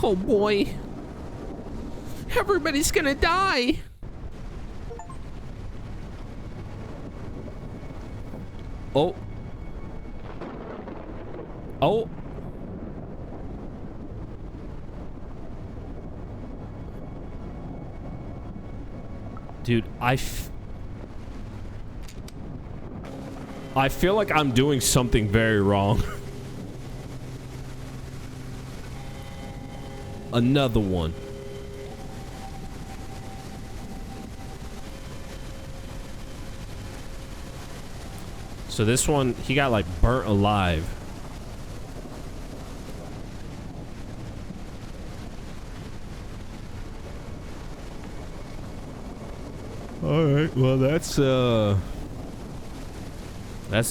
Oh, boy. Everybody's gonna die. Oh. Oh. Dude, I feel like I'm doing something very wrong. Another one. So this one, he got like burnt alive. All right, well that's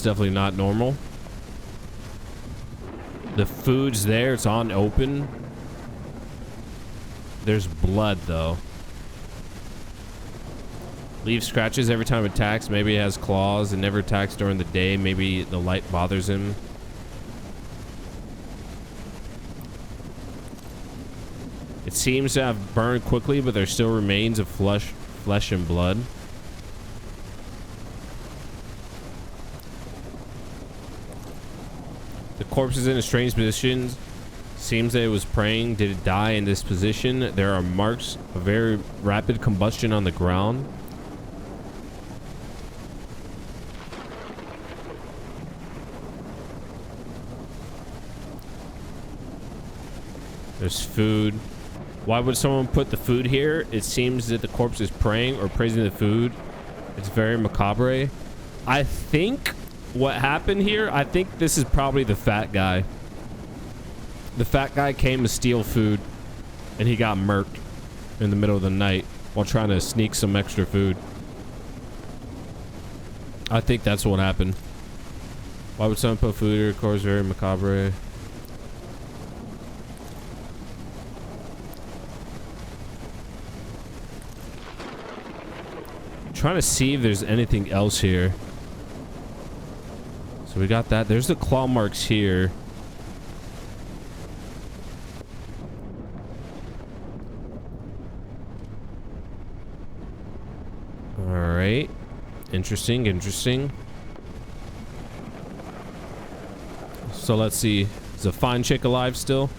definitely not normal. The food's there, it's on open. There's blood though. Leaves scratches every time it attacks. Maybe it has claws and never attacks during the day. Maybe the light bothers him. It seems to have burned quickly, but there still remains of flesh and blood. The corpse is in a strange position. Seems that it was praying. Did it die in this position? There are marks of very rapid combustion on the ground. There's food. Why would someone put the food here? It seems that the corpse is praying or praising the food. It's very macabre. I think what happened here, I think this is probably the fat guy. The fat guy came to steal food and he got murked in the middle of the night while trying to sneak some extra food. I think that's what happened. Why would someone put food here? Of course, very macabre. Trying to see if there's anything else here. So we got that. There's the claw marks here. All right. Interesting, interesting. So let's see. Is the fine chick alive still?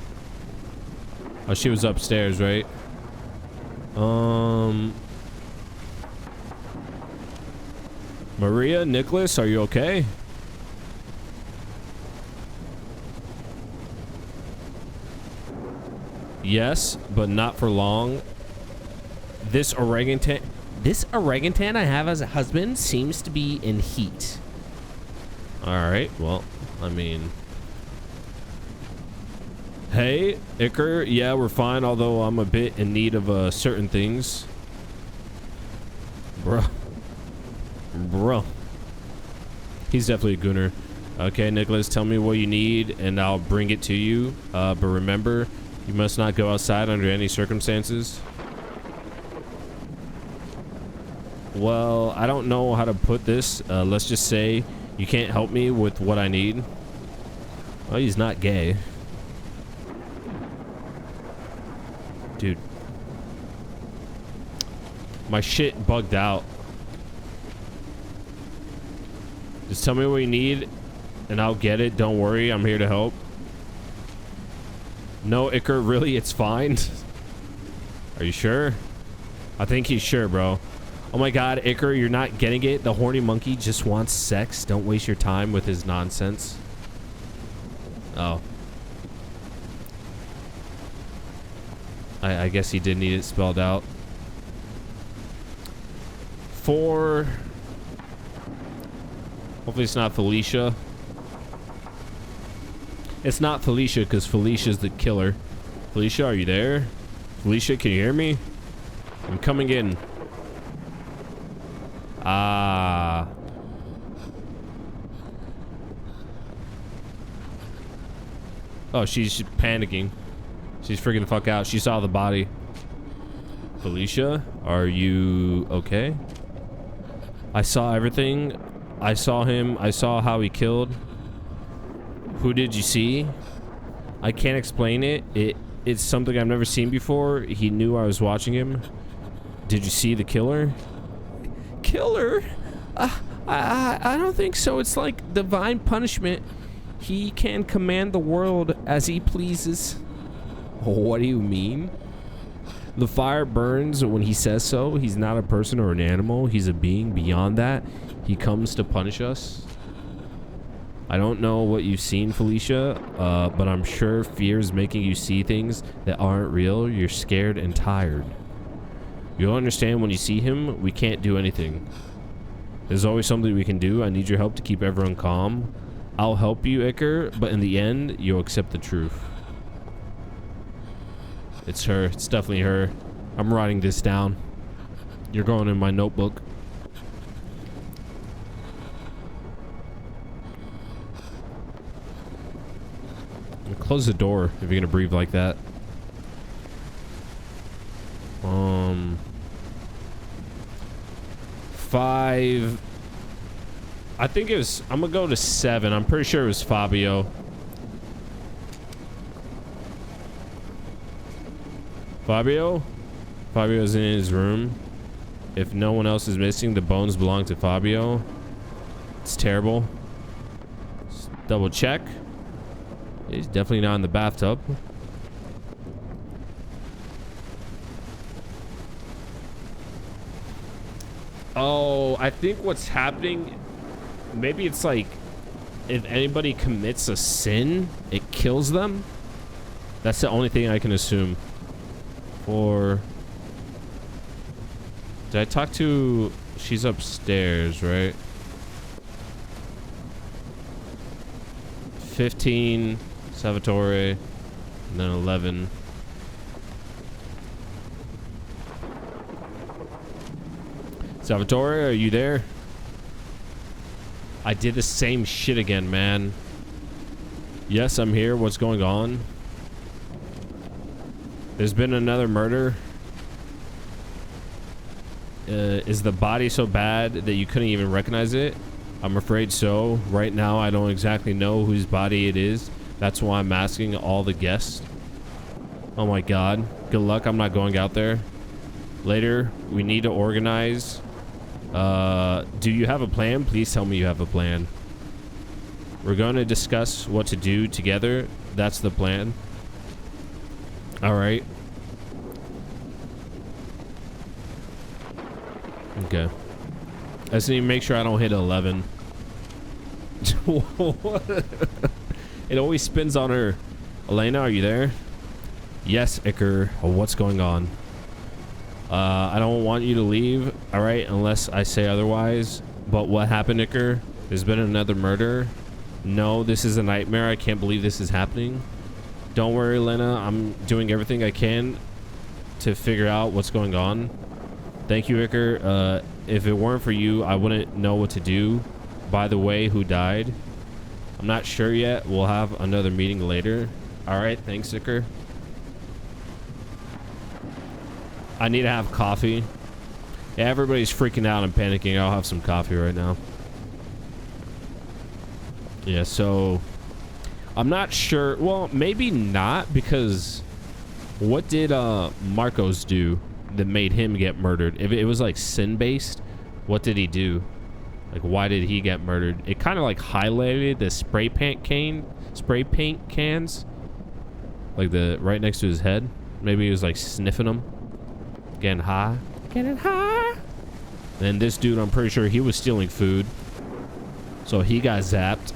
Oh, she was upstairs, right? Maria, Nicholas, are you okay? Yes, but not for long. This orangutan I have as a husband seems to be in heat. All right, well, I mean, hey, Iker, yeah, we're fine, although I'm a bit in need of certain things. Bro. He's definitely a gooner. Okay, Nicholas, tell me what you need and I'll bring it to you. But remember, you must not go outside under any circumstances. Well, I don't know how to put this. Let's just say you can't help me with what I need. Well, he's not gay. Dude. My shit bugged out. Just tell me what you need and I'll get it. Don't worry, I'm here to help. No, Iker, really, it's fine. Are you sure? I think he's sure, bro. Oh my god, Iker, you're not getting it. The horny monkey just wants sex. Don't waste your time with his nonsense. Oh. I guess he did need it spelled out. Hopefully it's not Felicia. It's not Felicia because Felicia's the killer. Felicia, are you there? Felicia, can you hear me? I'm coming in. Ah. Oh, she's panicking. She's freaking the fuck out. She saw the body. Felicia, are you okay? I saw everything. I saw him. I saw how he killed. Who did you see? I can't explain it. It's something I've never seen before. He knew I was watching him. Did you see the killer? Killer? I don't think so. It's like divine punishment. He can command the world as he pleases. What do you mean? The fire burns when he says so. He's not a person or an animal. He's a being beyond that. He comes to punish us. I don't know what you've seen, Felicia, but I'm sure fear is making you see things that aren't real. You're scared and tired. You'll understand when you see him. We can't do anything. There's always something we can do. I need your help to keep everyone calm. I'll help you, Iker, but in the end, you'll accept the truth. It's her. It's definitely her. I'm writing this down. You're going in my notebook. Close the door if you're gonna breathe like that. 5. I think it was. I'm gonna go to 7. I'm pretty sure it was Fabio. Fabio's in his room. If no one else is missing, the bones belong to Fabio. It's terrible. Just double check. He's definitely not in the bathtub. Oh, I think what's happening, maybe it's like if anybody commits a sin, it kills them. That's the only thing I can assume. Or did I talk to, she's upstairs, right? 15 Salvatore, and then 11. Salvatore, are you there? I did the same shit again, man. Yes, I'm here. What's going on? There's been another murder. Is the body so bad that you couldn't even recognize it? I'm afraid so. Right now, I don't exactly know whose body it is. That's why I'm asking all the guests. Oh my god. Good luck. I'm not going out there. Later, we need to organize. Do you have a plan? Please tell me you have a plan. We're going to discuss what to do together. That's the plan. All right. Okay. I just need to make sure I don't hit 11. It always spins on her. Elena, are you there? Yes, Iker. What's going on? I don't want you to leave, all right, unless I say otherwise. But what happened, Iker? There's been another murder. No, this is a nightmare. I can't believe this is happening. Don't worry, Elena. I'm doing everything I can to figure out what's going on. Thank you, Iker. If it weren't for you, I wouldn't know what to do. By the way, who died? I'm not sure yet. We'll have another meeting later. All right, thanks, Iker. I need to have coffee. Yeah, everybody's freaking out and panicking. I'll have some coffee right now. Yeah, so I'm not sure. Well, maybe not, because what did Marcos do that made him get murdered? If it was like sin-based, what did he do? Like, why did he get murdered? It kind of like highlighted the spray paint cans, like the right next to his head. Maybe he was like sniffing them. Getting high. Getting high. And this dude, I'm pretty sure he was stealing food. So he got zapped.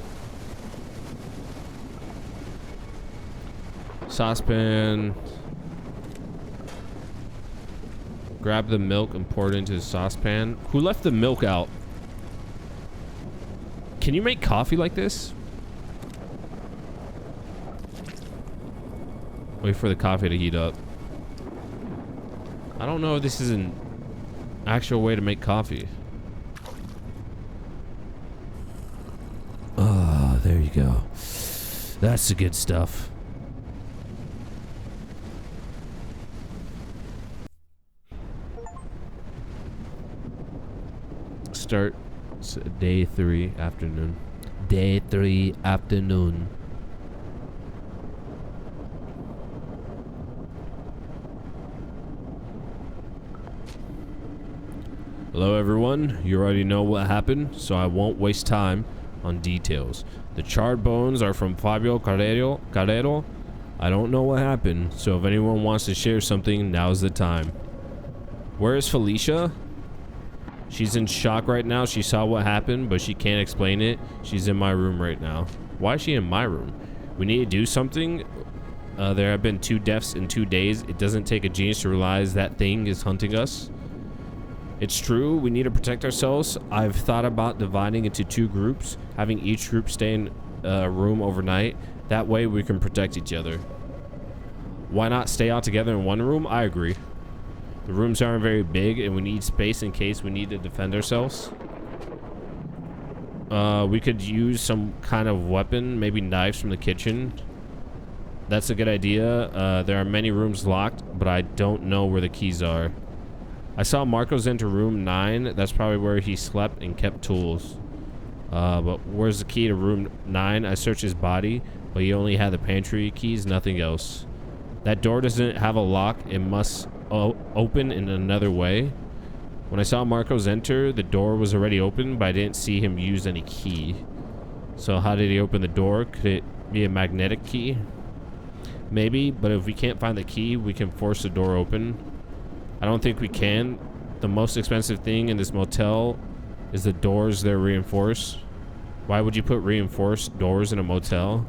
Saucepan. Grab the milk and pour it into the saucepan. Who left the milk out? Can you make coffee like this? Wait for the coffee to heat up. I don't know if this is an actual way to make coffee. Oh, there you go. That's the good stuff. Start day 3 afternoon. Day 3 afternoon. Hello everyone, you already know what happened, so I won't waste time on details. The charred bones are from Fabio Carrero. I don't know what happened, so if anyone wants to share something, now's the time. Where is Felicia? She's in shock right now. She saw what happened, but she can't explain it. She's in my room right now. Why is she in my room? We need to do something. There have been 2 deaths in 2 days. It doesn't take a genius to realize that thing is hunting us. It's true, we need to protect ourselves. I've thought about dividing into 2 groups, having each group stay in a room overnight. That way we can protect each other. Why not stay out together in one room? I agree. The rooms aren't very big and we need space in case we need to defend ourselves. We could use some kind of weapon, maybe knives from the kitchen. That's a good idea. There are many rooms locked, but I don't know where the keys are. I saw Marcos enter room 9. That's probably where he slept and kept tools. But where's the key to room 9? I searched his body, but he only had the pantry keys, nothing else. That door doesn't have a lock. It must open in another way. When I saw Marcos enter, the door was already open, but I didn't see him use any key. So how did he open the door? Could it be a magnetic key? Maybe, but if we can't find the key, we can force the door open. I don't think we can. The most expensive thing in this motel is the doors they're reinforced. Why would you put reinforced doors in a motel?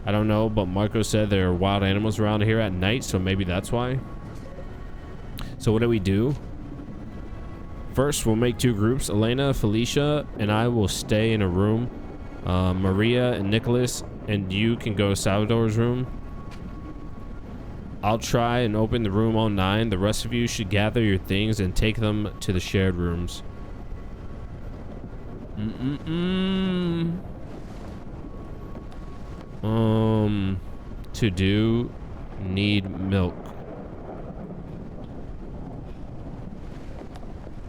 I don't know, but Marco said there are wild animals around here at night, so maybe that's why. So what do? First, we'll make 2 groups. Elena, Felicia, and I will stay in a room. Maria and Nicholas and you can go to Salvador's room. I'll try and open the room on 9. The rest of you should gather your things and take them to the shared rooms. To do, need milk.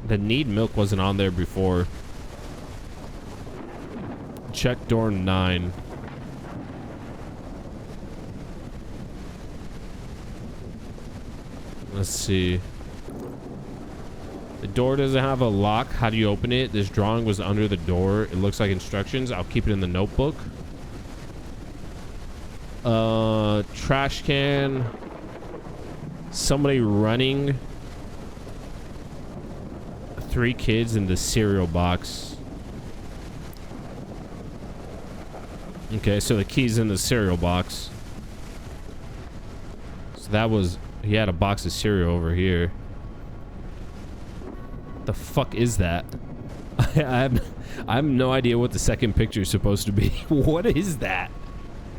The need milk wasn't on there before. Check door 9. Let's see. The door doesn't have a lock. How do you open it? This drawing was under the door. It looks like instructions. I'll keep it in the notebook. Trash can. Somebody running. 3 kids in the cereal box. Okay, so the key's in the cereal box. So that was... He had a box of cereal over here. What the fuck is that? I have no idea what the second picture is supposed to be. What is that?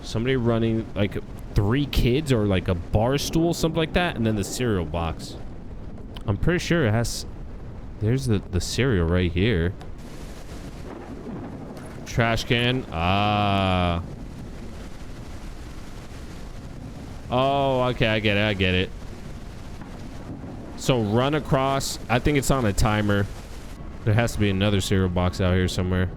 Somebody running, like 3 kids or like a bar stool, something like that, and then the cereal box. I'm pretty sure it has... There's the cereal right here. Trash can. Ah. Oh, okay, I get it. So run across. I think it's on a timer. There has to be another cereal box out here somewhere.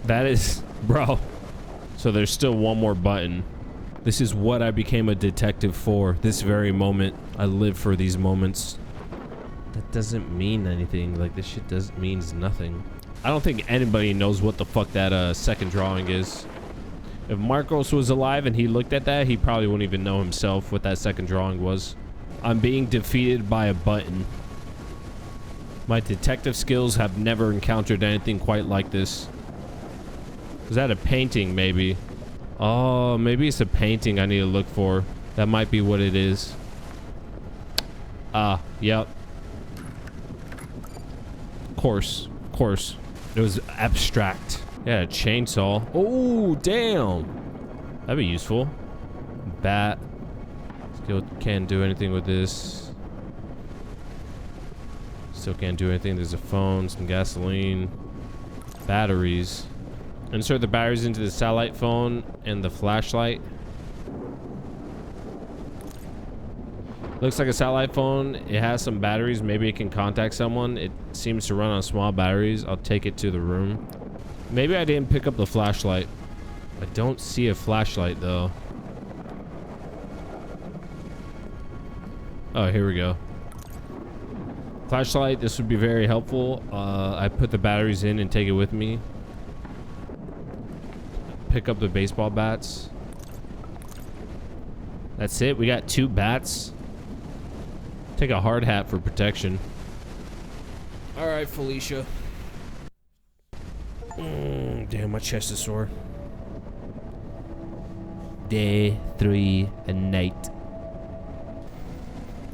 That is... Bro. So there's still one more button. This is what I became a detective for. This very moment. I live for these moments. That doesn't mean anything. Like, this shit means nothing. I don't think anybody knows what the fuck that second drawing is. If Marcos was alive and he looked at that, he probably wouldn't even know himself what that second drawing was. I'm being defeated by a button. My detective skills have never encountered anything quite like this. Is that a painting, maybe? Oh, maybe it's a painting I need to look for. That might be what it is. Ah, yep. Of course. It was abstract. Yeah, a chainsaw. Oh, damn. That'd be useful. Bat. Still can't do anything with this. Still can't do anything. There's a phone, some gasoline, batteries. Insert the batteries into the satellite phone and the flashlight. Looks like a satellite phone. It has some batteries. Maybe it can contact someone. It seems to run on small batteries. I'll take it to the room. Maybe I didn't pick up the flashlight. I don't see a flashlight though. Oh, here we go. Flashlight, this would be very helpful. I put the batteries in and take it with me. Pick up the baseball bats. That's it. We got 2 bats. Take a hard hat for protection. All right, Felicia. Damn, my chest is sore. Day 3 and night.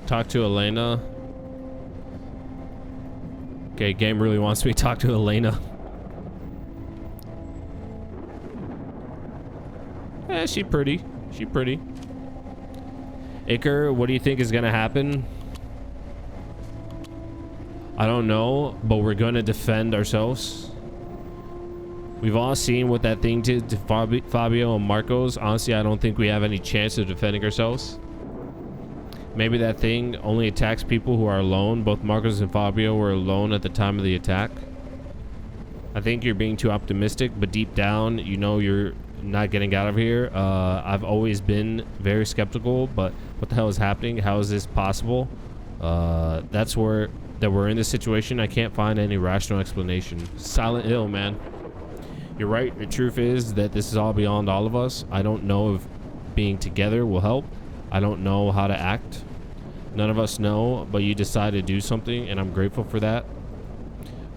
Talk to Elena. Okay, game really wants me to talk to Elena. Eh, she pretty. She pretty. Iker, what do you think is gonna happen? I don't know, but we're gonna defend ourselves. We've all seen what that thing did to Fabio and Marcos. Honestly, I don't think we have any chance of defending ourselves. Maybe that thing only attacks people who are alone. Both Marcos and Fabio were alone at the time of the attack. I think you're being too optimistic, but deep down, you know you're not getting out of here. I've always been very skeptical, but what the hell is happening? How is this possible? That's where that we're in this situation. I can't find any rational explanation. Silent Hill, man. You're right. The truth is that this is all beyond all of us. I don't know if being together will help. I don't know how to act. None of us know, but you decided to do something, and I'm grateful for that.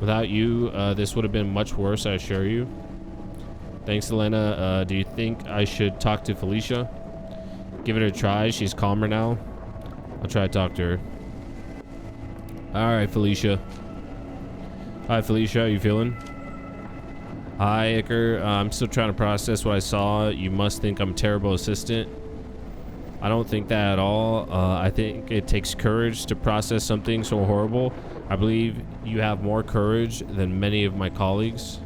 Without you, this would have been much worse, I assure you. Thanks, Elena. Do you think I should talk to Felicia? Give it a try. She's calmer now. I'll try to talk to her. All right, Felicia. Hi, Felicia. How you feeling? Hi, Iker. I'm still trying to process what I saw. You must think I'm a terrible assistant. I don't think that at all. I think it takes courage to process something so horrible. I believe you have more courage than many of my colleagues.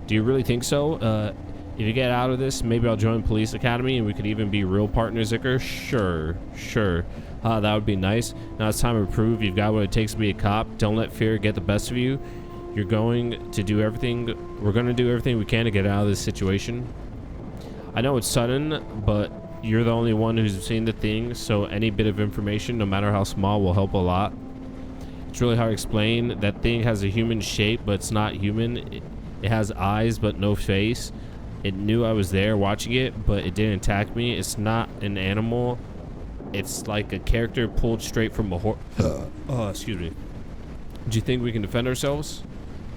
Do you really think so? If you get out of this, maybe I'll join police academy and we could even be real partners, Iker. Sure. That would be nice. Now it's time to prove you've got what it takes to be a cop. Don't let fear get the best of you. You're going to do everything. We're going to do everything we can to get out of this situation. I know it's sudden, but you're the only one who's seen the thing, so any bit of information, no matter how small, will help a lot. It's really hard to explain. That thing has a human shape, but it's not human. It has eyes, but no face. It knew I was there watching it, but it didn't attack me. It's not an animal. It's like a character pulled straight from a horror. Excuse me. Do you think we can defend ourselves?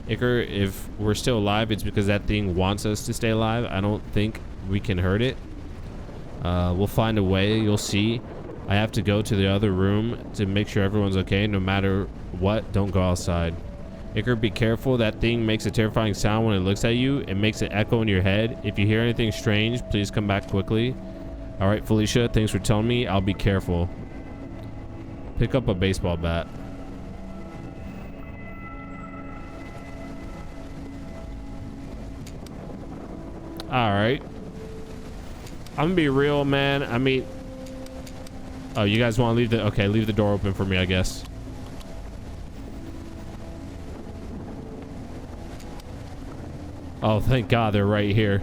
Iker, if we're still alive, it's because that thing wants us to stay alive. I don't think we can hurt it. We'll find a way. You'll see. I have to go to the other room to make sure everyone's okay. No matter what, don't go outside. Iker, be careful. That thing makes a terrifying sound when it looks at you. It makes it echo in your head. If you hear anything strange, please come back quickly. All right, Felicia, thanks for telling me. I'll be careful. Pick up a baseball bat. All right. I'm gonna be real, man. I mean, oh, you guys want to leave the, okay, leave the door open for me, I guess. Oh, thank God they're right here.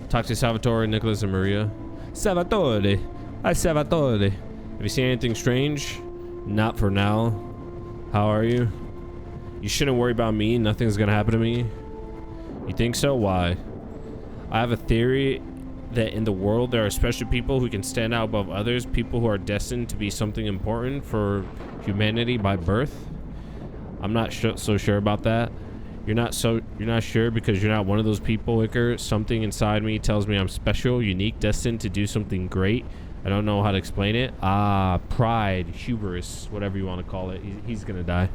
Talk to Salvatore, Nicholas, and Maria. Salvatore. Hi, Salvatore. Have you seen anything strange? Not for now. How are you? You shouldn't worry about me. Nothing's gonna happen to me. You think so? Why? I have a theory that in the world there are special people who can stand out above others, people who are destined to be something important for humanity by birth. I'm not so sure about that. You're not sure because you're not one of those people, Iker. Something inside me tells me I'm special, unique, destined to do something great. I don't know how to explain it. Pride, hubris, whatever you want to call it. He's gonna die.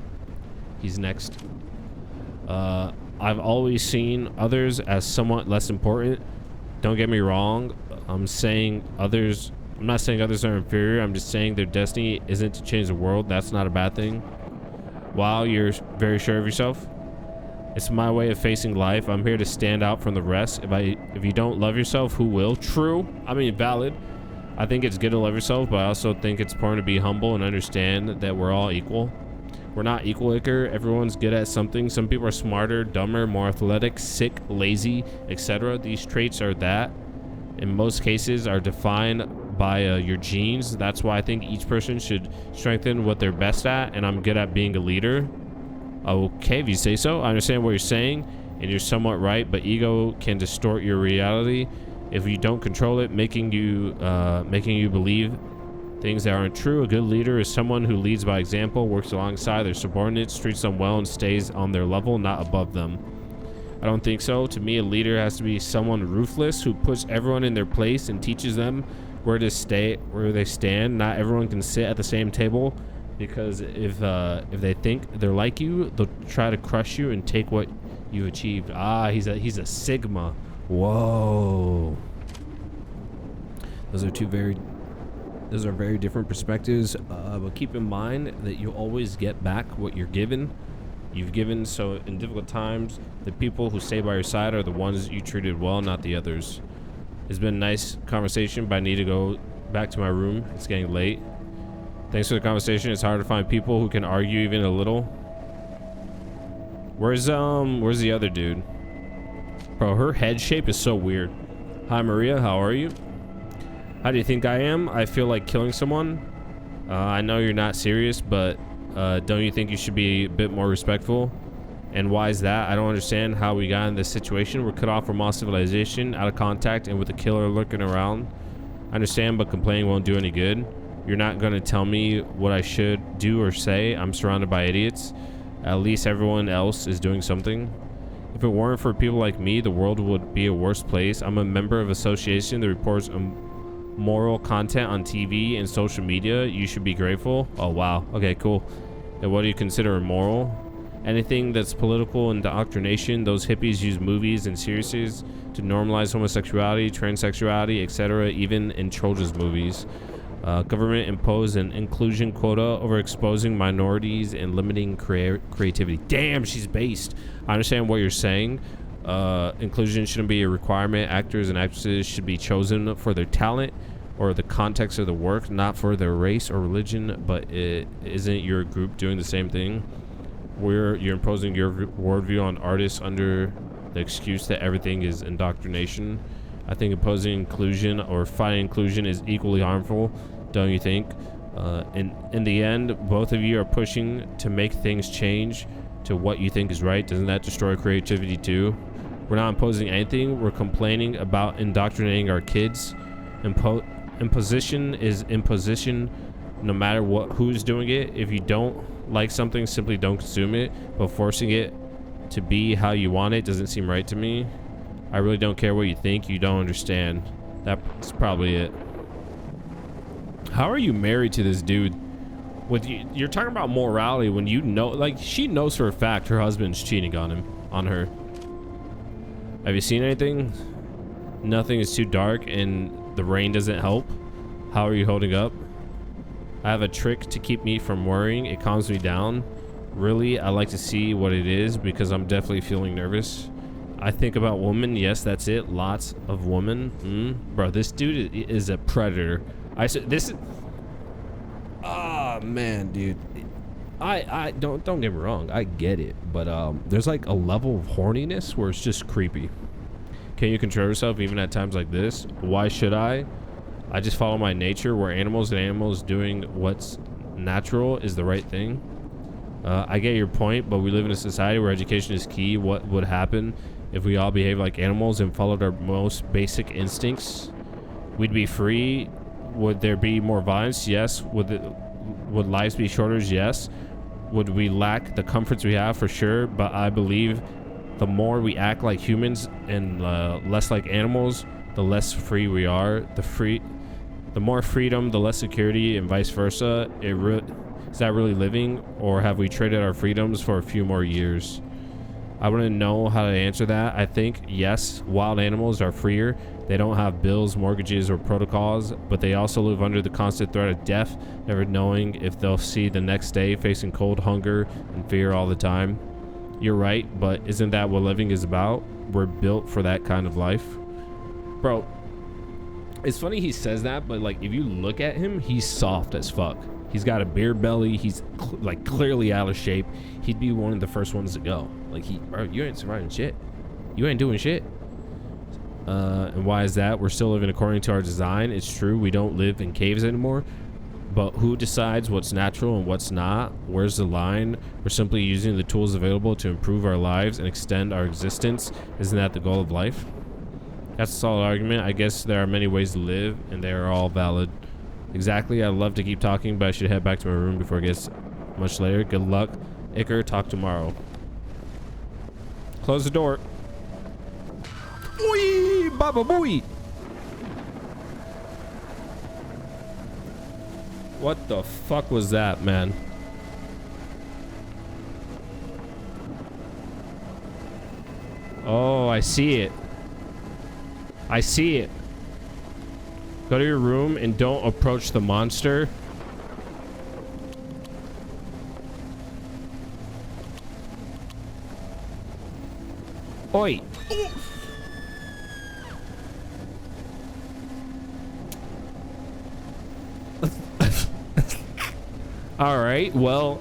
He's next. I've always seen others as somewhat less important. Don't get me wrong. I'm not saying others are inferior. I'm just saying their destiny isn't to change the world. That's not a bad thing. Wow, you're very sure of yourself. It's my way of facing life. I'm here to stand out from the rest. If you don't love yourself, who will? True. I mean, valid. I think it's good to love yourself, but I also think it's important to be humble and understand that we're all equal. We're not equal here. Everyone's good at something. Some people are smarter, dumber, more athletic, sick, lazy, etc. These traits are that, in most cases, are defined by your genes. That's why I think each person should strengthen what they're best at, and I'm good at being a leader. Okay, if you say so. I understand what you're saying, and you're somewhat right, but ego can distort your reality if you don't control it, making you believe things that aren't true. A good leader is someone who leads by example, works alongside their subordinates, treats them well, and stays on their level, not above them. I don't think so. To me, a leader has to be someone ruthless who puts everyone in their place and teaches them where they stand. Not everyone can sit at the same table, because if they think they're like you, they'll try to crush you and take what you achieved. He's a Sigma. Whoa. Those are very different perspectives, but keep in mind that you always get back what you've given. So in difficult times, the people who stay by your side are the ones you treated well, not the others. It's been a nice conversation, but I need to go back to my room. It's getting late. Thanks for the conversation. It's hard to find people who can argue even a little. Where's the other dude? Bro, her head shape is so weird. Hi Maria, how are you? How do you think I am? I feel like killing someone. I know you're not serious, but don't you think you should be a bit more respectful? And why is that? I don't understand how we got in this situation. We're cut off from all civilization, out of contact, and with a killer lurking around. I understand, but complaining won't do any good. You're not going to tell me what I should do or say. I'm surrounded by idiots. At least everyone else is doing something. If it weren't for people like me, the world would be a worse place. I'm a member of an association that reports moral content on TV and social media. You should be grateful. Oh, wow. Okay, cool. And what do you consider immoral? Anything that's political indoctrination. Those hippies use movies and series to normalize homosexuality, transsexuality, etc., even in children's movies. Government impose an inclusion quota over exposing minorities and limiting creativity. Damn, she's based. I understand what you're saying. Inclusion shouldn't be a requirement. Actors and actresses should be chosen for their talent or the context of the work, not for their race or religion. But isn't your group doing the same thing? Where you're imposing your worldview on artists under the excuse that everything is indoctrination. I think opposing inclusion or fighting inclusion is equally harmful, don't you think? In the end, both of you are pushing to make things change to what you think is right. Doesn't that destroy creativity too? We're not imposing anything. We're complaining about indoctrinating our kids. Imposition is imposition, no matter who's doing it. If you don't like something, simply don't consume it. But forcing it to be how you want it doesn't seem right to me. I really don't care what you think. You don't understand. That's probably it. How are you married to this dude? You're talking about morality when you know, like, she knows for a fact her husband's cheating on her. Have you seen anything? Nothing is too dark and the rain doesn't help. How are you holding up? I have a trick to keep me from worrying. It calms me down. Really, I like to see what it is because I'm definitely feeling nervous. I think about women. Yes, that's it. Lots of women. Bro, this dude is a predator. Man, dude. I don't get me wrong. I get it, but there's like a level of horniness where it's just creepy. Can you control yourself even at times like this? Why should I? I just follow my nature. We're animals, and animals doing what's natural is the right thing. I get your point, but we live in a society where education is key. What would happen if we all behaved like animals and followed our most basic instincts? We'd be free. Would there be more violence? Yes. Would lives be shorter? Yes. Would we lack the comforts we have? For sure. But I believe the more we act like humans and less like animals, the less free we are. The more freedom, the less security, and vice versa. Is that really living, or have we traded our freedoms for a few more years? I wouldn't know how to answer that. I think, yes, wild animals are freer. They don't have bills, mortgages, or protocols, but they also live under the constant threat of death, never knowing if they'll see the next day, facing cold, hunger, and fear all the time. You're right, but isn't that what living is about? We're built for that kind of life. Bro, it's funny he says that, but like if you look at him, he's soft as fuck. He's got a beer belly. He's like clearly out of shape. He'd be one of the first ones to go. Like bro, you ain't surviving shit. You ain't doing shit. And why is that? We're still living according to our design. It's true, we don't live in caves anymore. But who decides what's natural and what's not? Where's the line? We're simply using the tools available to improve our lives and extend our existence. Isn't that the goal of life? That's a solid argument. I guess there are many ways to live, and they are all valid. Exactly. I'd love to keep talking, but I should head back to my room before it gets much later. Good luck. Iker, talk tomorrow. Close the door. Oi, baba booey. What the fuck was that, man? Oh, I see it. I see it. Go to your room and don't approach the monster. Oi. All right, well,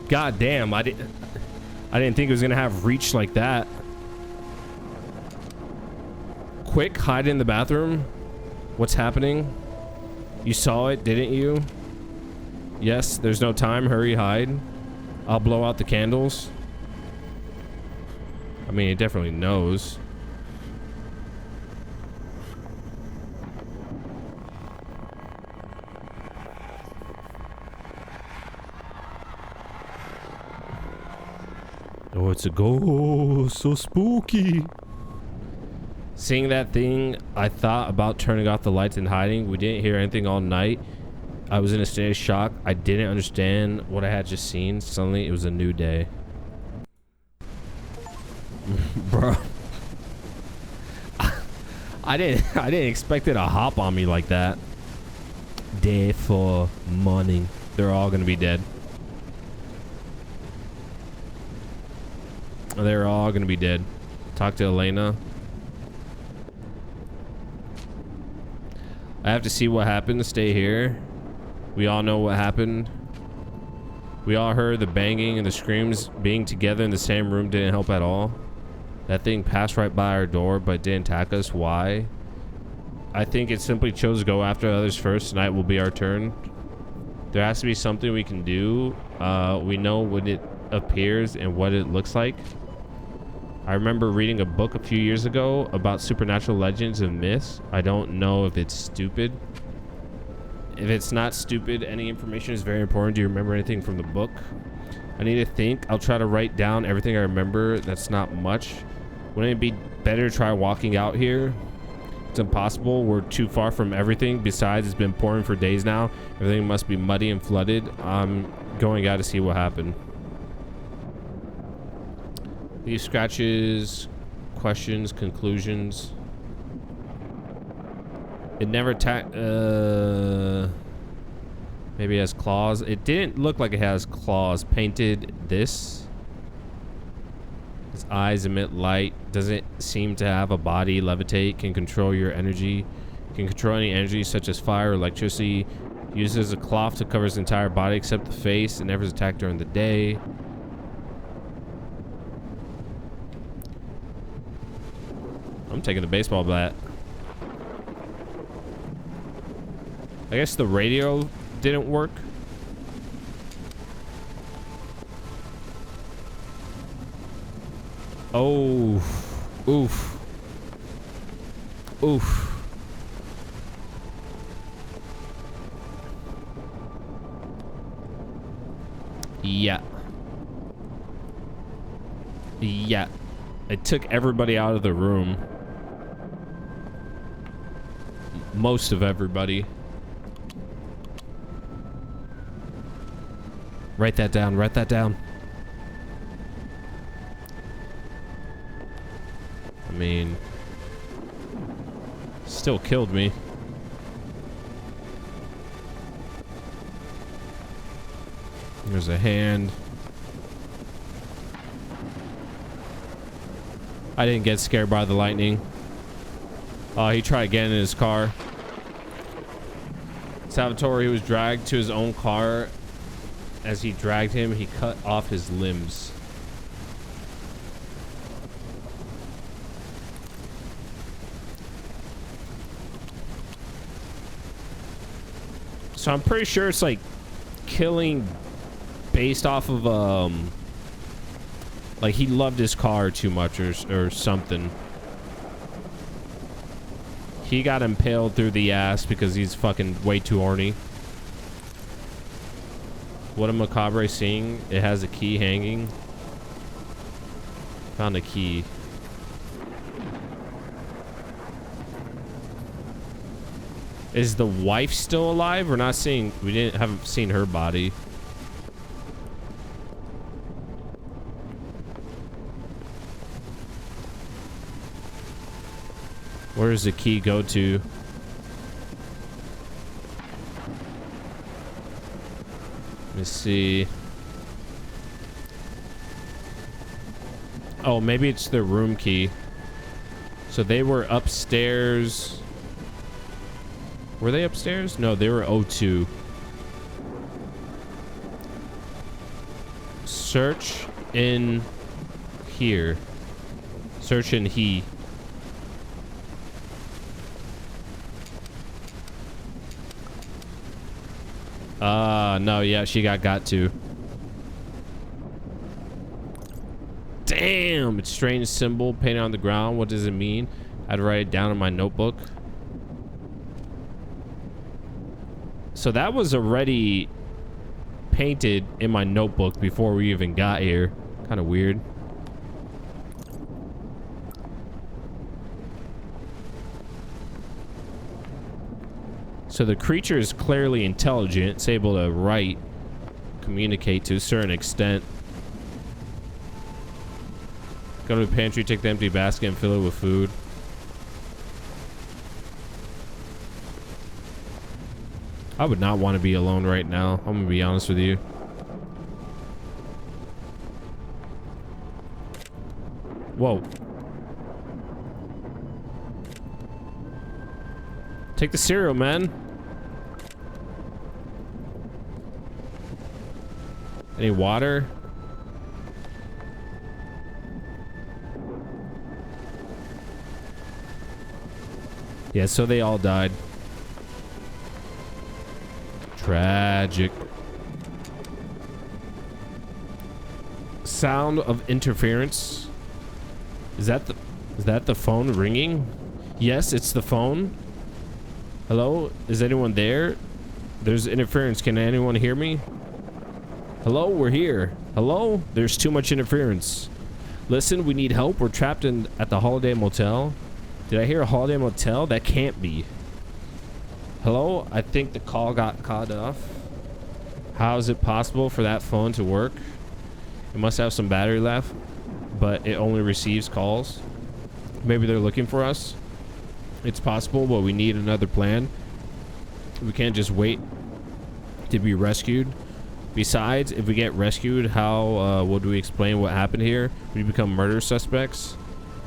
goddamn, I didn't think it was gonna have reach like that. Quick, hide in the bathroom. What's happening? You saw it, didn't you? Yes, there's no time. Hurry, hide. I'll blow out the candles. I mean, it definitely knows. Oh, it's a ghost. So spooky. Seeing that thing, I thought about turning off the lights and hiding. We didn't hear anything all night. I was in a state of shock. I didn't understand what I had just seen. Suddenly, it was a new day. Bro. I didn't expect it to hop on me like that. Day for morning. They're all gonna be dead. They're all gonna be dead. Talk to Elena. I have to see what happened. Stay here. We all know what happened. We all heard the banging and the screams. Being together in the same room didn't help at all. That thing passed right by our door but didn't attack us. Why? I think it simply chose to go after others first. Tonight will be our turn. There has to be something we can do. We know when it appears and what it looks like. I remember reading a book a few years ago about supernatural legends and myths. I don't know if it's stupid. If it's not stupid, any information is very important. Do you remember anything from the book? I need to think. I'll try to write down everything I remember. That's not much. Wouldn't it be better to try walking out here? It's impossible. We're too far from everything. Besides, it's been pouring for days now. Everything must be muddy and flooded. I'm going out to see what happened. These scratches, questions, conclusions. It never maybe it has claws. It didn't look like it has claws. Painted this. Its eyes emit light. Doesn't seem to have a body. Levitate. Can control your energy. Can control any energy such as fire or electricity. Uses a cloth to cover its entire body except the face. It never is attacked during the day. I'm taking the baseball bat. I guess the radio didn't work. Oh. Oof. Oof. Yeah. Yeah. It took everybody out of the room. Most of everybody. Write that down. Write that down. mean, still killed me. There's a hand. I didn't get scared by the lightning. Oh, he tried getting in his car. Salvatore, he was dragged to his own car. As he dragged him, he cut off his limbs. So I'm pretty sure it's like killing based off of like he loved his car too much or something. He got impaled through the ass because he's fucking way too horny. What a macabre seeing. It has a key hanging. Found a key. Is the wife still alive? We're not seeing. Haven't seen her body. Where does the key go to? Let me see. Oh, maybe it's the room key. So they were upstairs. Were they upstairs? No, they were O2. Search in here. Search in he. No, yeah, she got to. Damn, it's strange symbol painted on the ground. What does it mean? I'd write it down in my notebook. So that was already painted in my notebook before we even got here. Kind of weird. So the creature is clearly intelligent. It's able to write, communicate to a certain extent. Go to the pantry, take the empty basket, and fill it with food. I would not want to be alone right now. I'm gonna be honest with you. Whoa. Take the cereal, man. Any water? Yeah, so they all died. Tragic. Sound of interference. Is that the phone ringing? Yes, it's the phone. Hello? Is anyone there? There's interference. Can anyone hear me? Hello? We're here. Hello? There's too much interference. Listen, we need help. We're trapped at the Holiday Motel. Did I hear a Holiday Motel? That can't be. Hello? I think the call got cut off. How is it possible for that phone to work? It must have some battery left, but it only receives calls. Maybe they're looking for us. It's possible, but we need another plan. We can't just wait to be rescued. Besides, if we get rescued, how would we explain what happened here? We become murder suspects?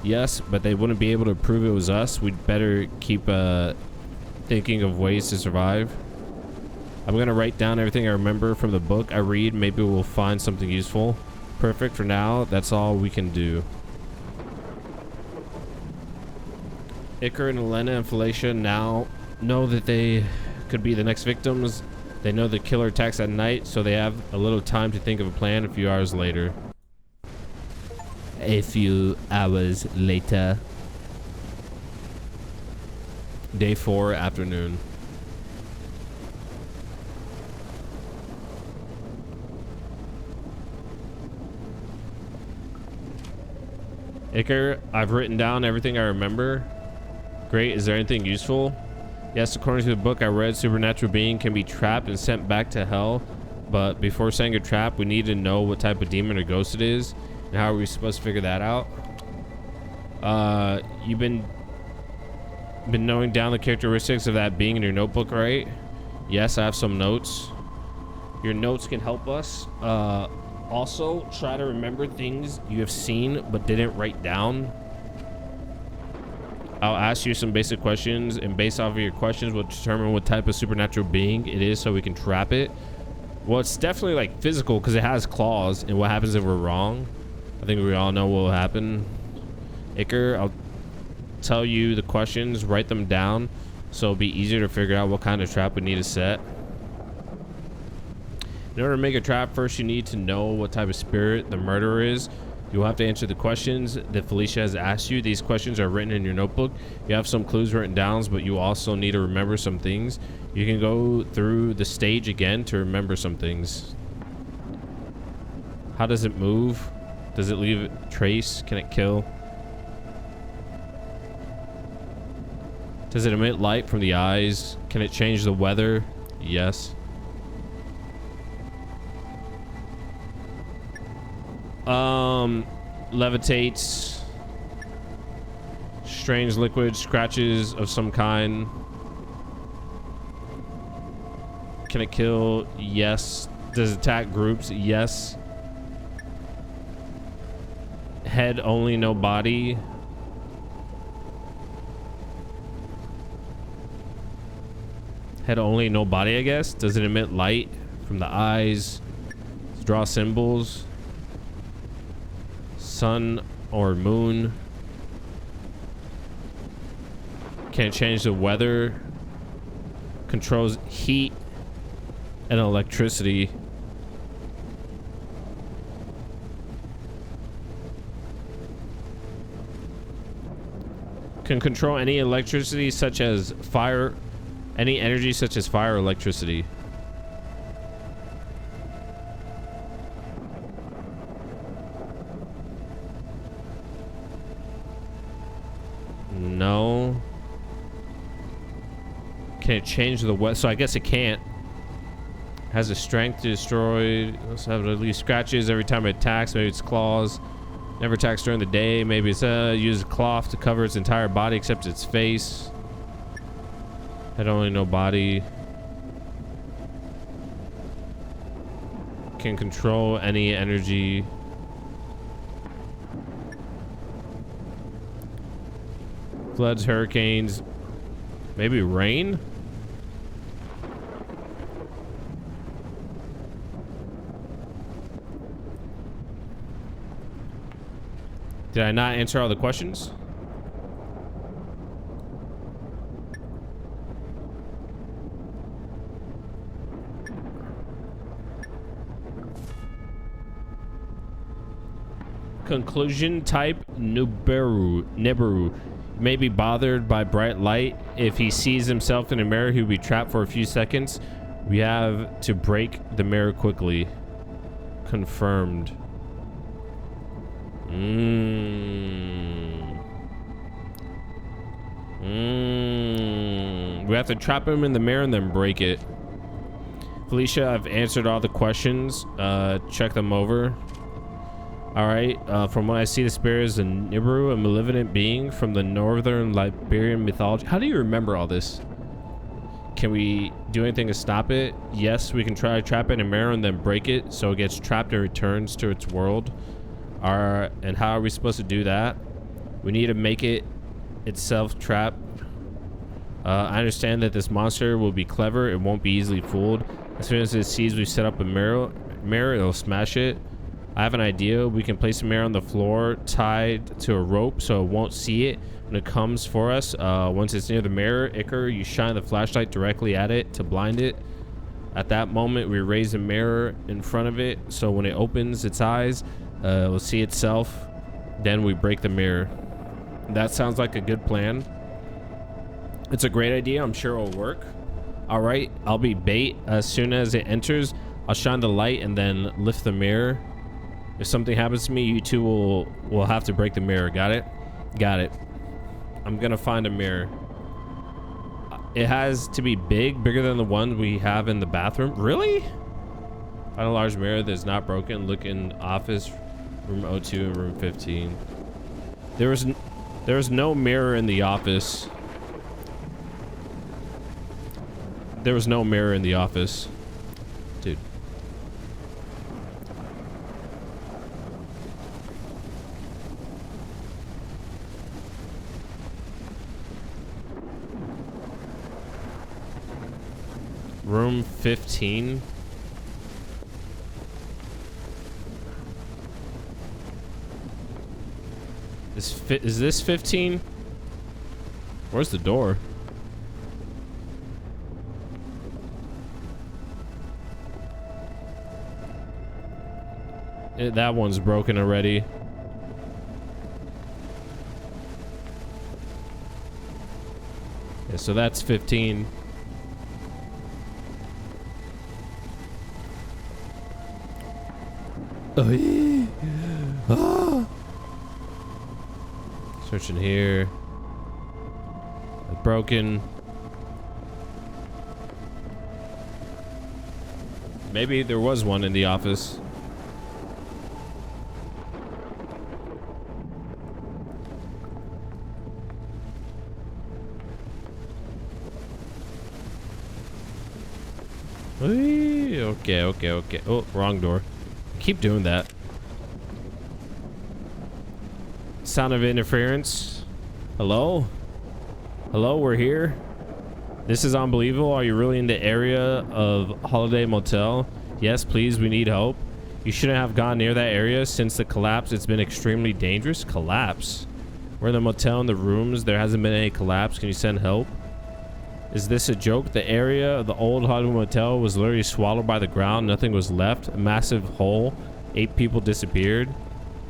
Yes, but they wouldn't be able to prove it was us. We'd better keep thinking of ways to survive. I'm gonna write down everything I remember from the book I read. Maybe we'll find something useful. Perfect for now. That's all we can do. Iker and Elena and Felicia now know that they could be the next victims. They know the killer attacks at night, so they have a little time to think of a plan. A few hours later. A few hours later. Day 4, afternoon. Iker, I've written down everything I remember. Great. Is there anything useful? Yes, according to the book I read, supernatural being can be trapped and sent back to hell. But before setting a trap, we need to know what type of demon or ghost it is. And how are we supposed to figure that out? You've been noting down the characteristics of that being in your notebook, right? Yes, I have some notes. Your notes can help us. Also, try to remember things you have seen but didn't write down. I'll ask you some basic questions, and based off of your questions, we'll determine what type of supernatural being it is so we can trap it. Well, it's definitely like physical because it has claws, and what happens if we're wrong? I think we all know what will happen. Iker, I'll tell you the questions, write them down, so it'll be easier to figure out what kind of trap we need to set. In order to make a trap, first you need to know what type of spirit the murderer is. You'll have to answer the questions that Felicia has asked you. These questions are written in your notebook. You have some clues written down, but you also need to remember some things. You can go through the stage again to remember some things. How does it move? Does it leave a trace? Can it kill? Does it emit light from the eyes? Can it change the weather? Yes. Levitates. Strange liquid, scratches of some kind. Can it kill? Yes. Does it attack groups? Yes. Head only, no body. Head only, no body, I guess. Does it emit light from the eyes? Does it draw symbols? Sun or moon? Can it change the weather? Controls heat and electricity. Can control any electricity such as fire, any energy such as fire or electricity. No. Can it change the weather? So I guess it can't. Has a strength to destroy. Also have at least scratches every time it attacks. Maybe it's claws. Never attacks during the day. Maybe it's uses cloth to cover its entire body except its face. Head only, no body. Can control any energy. Floods, hurricanes, maybe rain. Did I not answer all the questions? Conclusion type Nibiru may be bothered by bright light. If he sees himself in a mirror, he will be trapped for a few seconds. We have to break the mirror quickly. Confirmed. We have to trap him in the mirror and then break it. Felicia, I've answered all the questions. Check them over. Alright, from what I see, the spirit is a Nibiru, a malevolent being from the northern Liberian mythology. How do you remember all this? Can we do anything to stop it? Yes, we can try to trap it in a mirror and then break it so it gets trapped and returns to its world. And how are we supposed to do that? We need to make it itself trap. I understand that this monster will be clever. It won't be easily fooled. As soon as it sees we set up a mirror, it'll smash it. I have an idea. We can place a mirror on the floor tied to a rope so it won't see it when it comes for us. Once it's near the mirror, Iker, you shine the flashlight directly at it to blind it. At that moment, we raise the mirror in front of it so when it opens its eyes, it will see itself. Then we break the mirror. That sounds like a good plan. It's a great idea. I'm sure it'll work. All right, I'll be bait. As soon as it enters, I'll shine the light and then lift the mirror. If something happens to me, you two will have to break the mirror. Got it? Got it. I'm gonna find a mirror. It has to be bigger than the one we have in the bathroom. Really? Find a large mirror that's not broken. Look in office, room 02 and room 15. There was There's no mirror in the office. There was no mirror in the office. Dude. Room 15. Is this 15? Where's the door? That one's broken already. Yeah, so that's 15. Oh, yeah. Ah. Searching here. Broken. Maybe there was one in the office. Okay. Oh, wrong door. Keep doing that. Sound of interference. Hello? Hello, we're here. This is unbelievable. Are you really in the area of Holiday Motel? Yes, please, we need help. You shouldn't have gone near that area since the collapse. It's been extremely dangerous. Collapse? We're in the motel in the rooms. There hasn't been any collapse. Can you send help? Is this a joke? The area of the old Hollywood Motel was literally swallowed by the ground. Nothing was left. A massive hole. 8 people disappeared.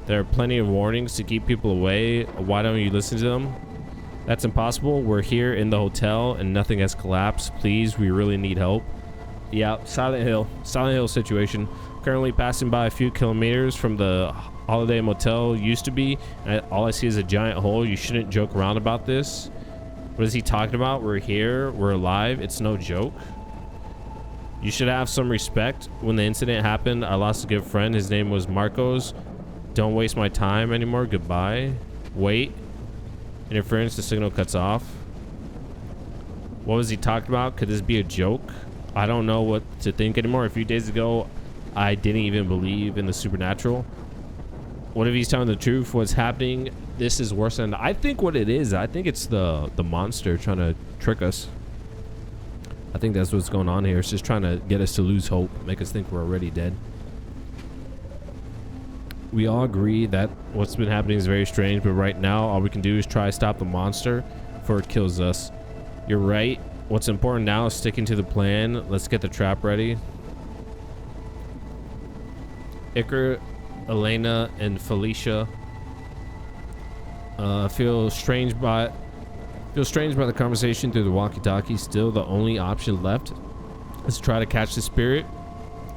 There are plenty of warnings to keep people away. Why don't you listen to them? That's impossible. We're here in the hotel and nothing has collapsed. Please, we really need help. Yeah, Silent Hill situation. Currently passing by a few kilometers from the Holiday Motel used to be. And all I see is a giant hole. You shouldn't joke around about this. What is he talking about? We're here. We're alive. It's no joke. You should have some respect. When the incident happened, I lost a good friend. His name was Marcos. Don't waste my time anymore. Goodbye. Wait. Interference. The signal cuts off. What was he talking about? Could this be a joke? I don't know what to think anymore. A few days ago, I didn't even believe in the supernatural. What if he's telling the truth? What's happening? This is worse than... I think what it is, I think it's the monster trying to trick us. I think that's what's going on here. It's just trying to get us to lose hope, make us think we're already dead. We all agree that what's been happening is very strange, but right now all we can do is try to stop the monster before it kills us. You're right. What's important now is sticking to the plan. Let's get the trap ready. Iker, Elena, and Felicia feel strange by the conversation through the walkie-talkie. Still, the only option left is to try to catch the spirit.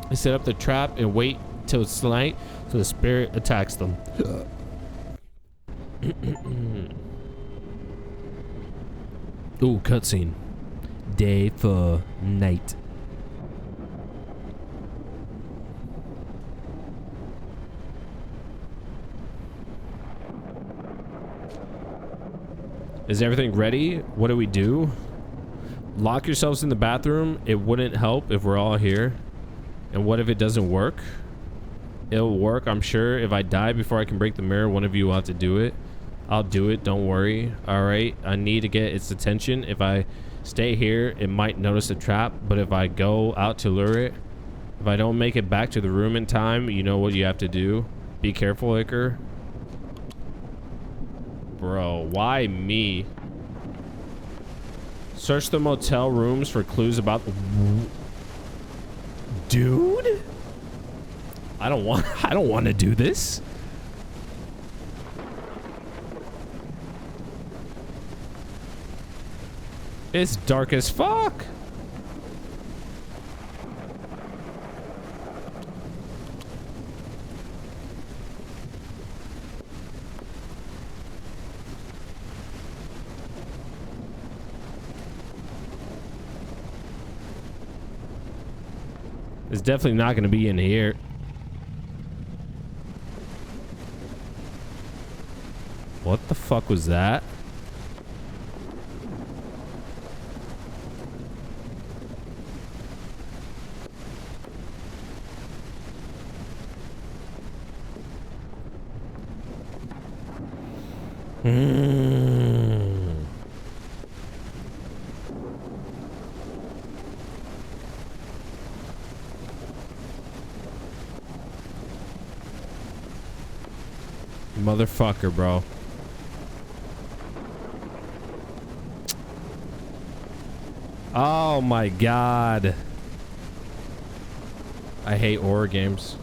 They set up the trap and wait till it's light so the spirit attacks them. Ooh, cutscene. Day for night. Is everything ready? What do we do? Lock yourselves in the bathroom. It wouldn't help if we're all here. And what if it doesn't work? It'll work, I'm sure. If I die before I can break the mirror, one of you will have to do it. I'll do it, don't worry. Alright, I need to get its attention. If I stay here, it might notice the trap. But if I go out to lure it, if I don't make it back to the room in time, you know what you have to do. Be careful, Iker. Bro, why me? Search the motel rooms for clues about... Dude? I don't want to do this. It's dark as fuck. It's definitely not going to be in here. What the fuck was that? Motherfucker, bro. Oh my god. I hate horror games.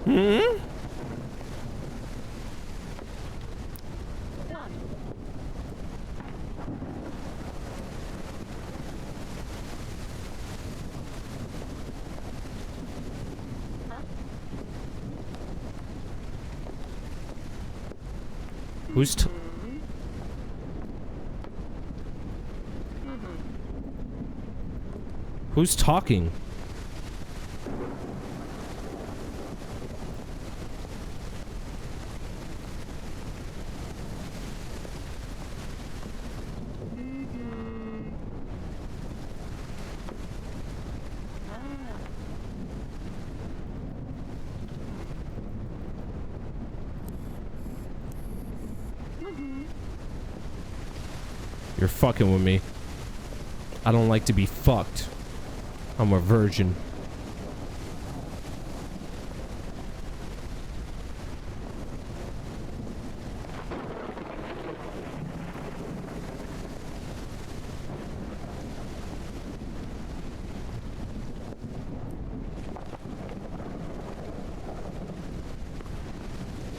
Hmm? Who's talking? You're fucking with me. I don't like to be fucked. I'm a virgin.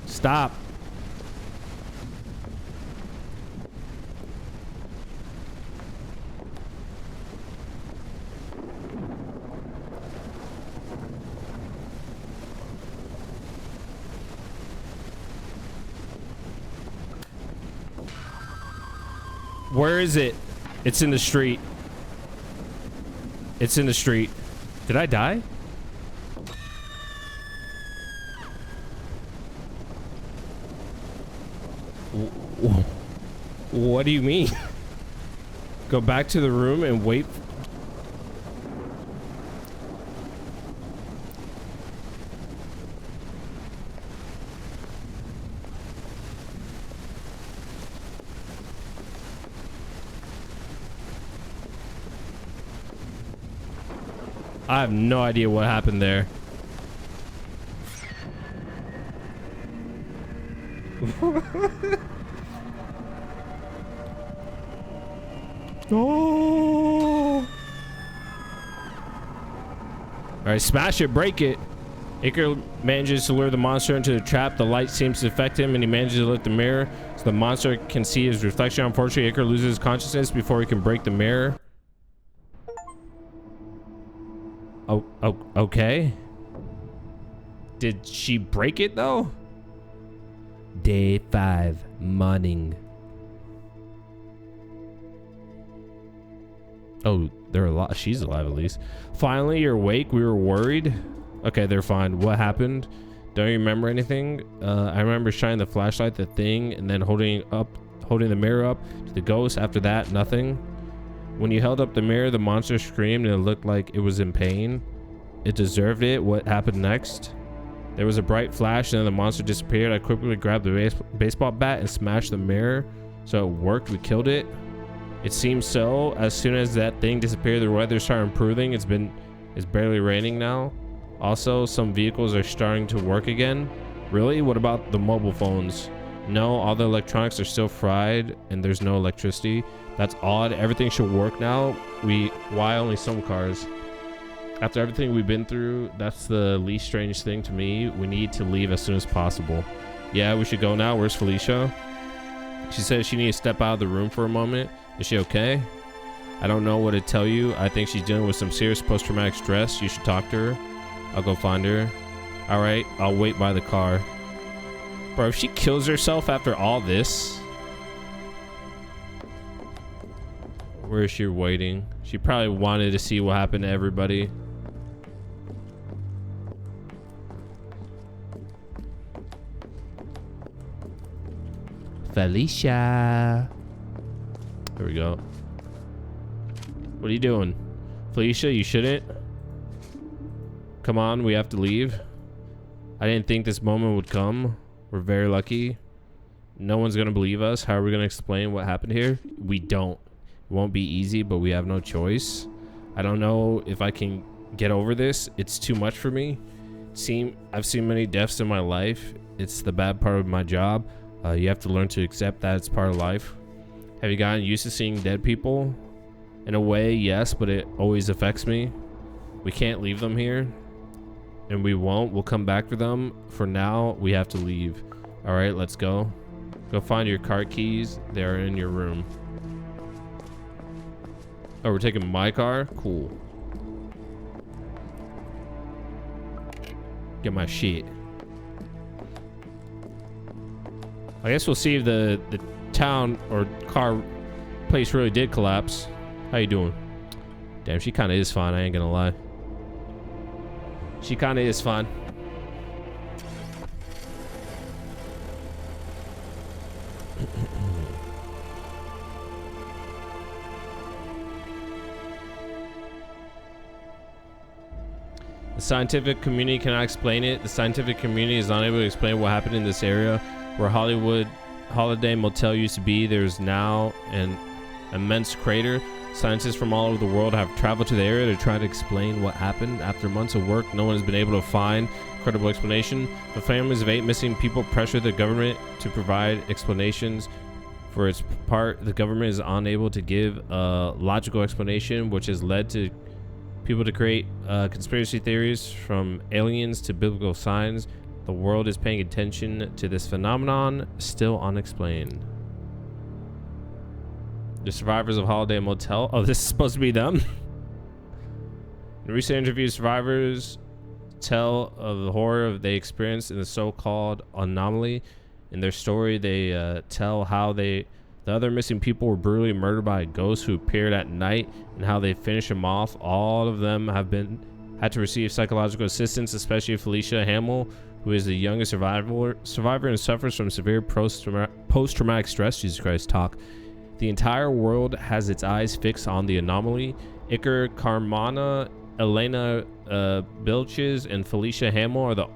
Stop. Where is it? It's in the street. It's in the street. Did I die? What do you mean? Go back to the room and wait. I have no idea what happened there. Oh! Alright, smash it, break it. Iker manages to lure the monster into the trap. The light seems to affect him, and he manages to lift the mirror so the monster can see his reflection. Unfortunately, Iker loses consciousness before he can break the mirror. Oh, okay. Did she break it though? Day 5, morning. Oh, they're alive. She's alive at least. Finally, you're awake. We were worried. Okay, they're fine. What happened? Don't you remember anything? I remember shining the flashlight, the thing, and then holding the mirror up to the ghost. After that, nothing. When you held up the mirror, the monster screamed and it looked like it was in pain. It deserved it. What happened next? There was a bright flash and then the monster disappeared. I quickly grabbed the baseball bat and smashed the mirror. So it worked. We killed it. It seems so. As soon as that thing disappeared, the weather started improving. It's barely raining now. Also, some vehicles are starting to work again. Really? What about the mobile phones? No, all the electronics are still fried and there's no electricity. That's odd. Everything should work now. Why only some cars? After everything we've been through, that's the least strange thing to me. We need to leave as soon as possible. Yeah, we should go now. Where's Felicia? She says she needs to step out of the room for a moment. Is she okay? I don't know what to tell you. I think she's dealing with some serious post-traumatic stress. You should talk to her. I'll go find her. All right, I'll wait by the car. Bro, if she kills herself after all this, where is she waiting? She probably wanted to see what happened to everybody. Felicia. There we go. What are you doing? Felicia, you shouldn't. Come on, we have to leave. I didn't think this moment would come. We're very lucky. No one's gonna believe us. How are we gonna explain what happened here? We don't. It won't be easy, but we have no choice. I don't know if I can get over this. It's too much for me. I've seen many deaths in my life. It's the bad part of my job. You have to learn to accept that it's part of life. Have you gotten used to seeing dead people? In a way, yes, but it always affects me. We can't leave them here. And we won't. We'll come back for them. For now, we have to leave. All right, let's go. Go find your car keys. They're in your room. Oh, we're taking my car? Cool. Get my shit. I guess we'll see if the town or car place really did collapse. How you doing? Damn, she kind of is fine. I ain't gonna lie. She kind of is fine. The scientific community cannot explain it. The scientific community is unable to explain what happened in this area where Hollywood Holiday Motel used to be. There's now an immense crater. Scientists from all over the world have traveled to the area to try to explain what happened. After months of work, no one has been able to find a credible explanation. The families of 8 missing people pressure the government to provide explanations. For its part, the government is unable to give a logical explanation, which has led to people to create conspiracy theories from aliens to biblical signs. The world is paying attention to this phenomenon, still unexplained. The survivors of Holiday Motel. Oh, this is supposed to be them. In recent interviews, survivors tell of the horror they experienced in the so-called anomaly. In their story, they tell how the other missing people were brutally murdered by a ghost who appeared at night and how they finished them off. All of them had to receive psychological assistance, especially Felicia Hamill, who is the youngest survivor and suffers from severe post-traumatic stress. Jesus Christ, talk. The entire world has its eyes fixed on the anomaly. Iker Carmona, Elena Bilches, and Felicia Hamill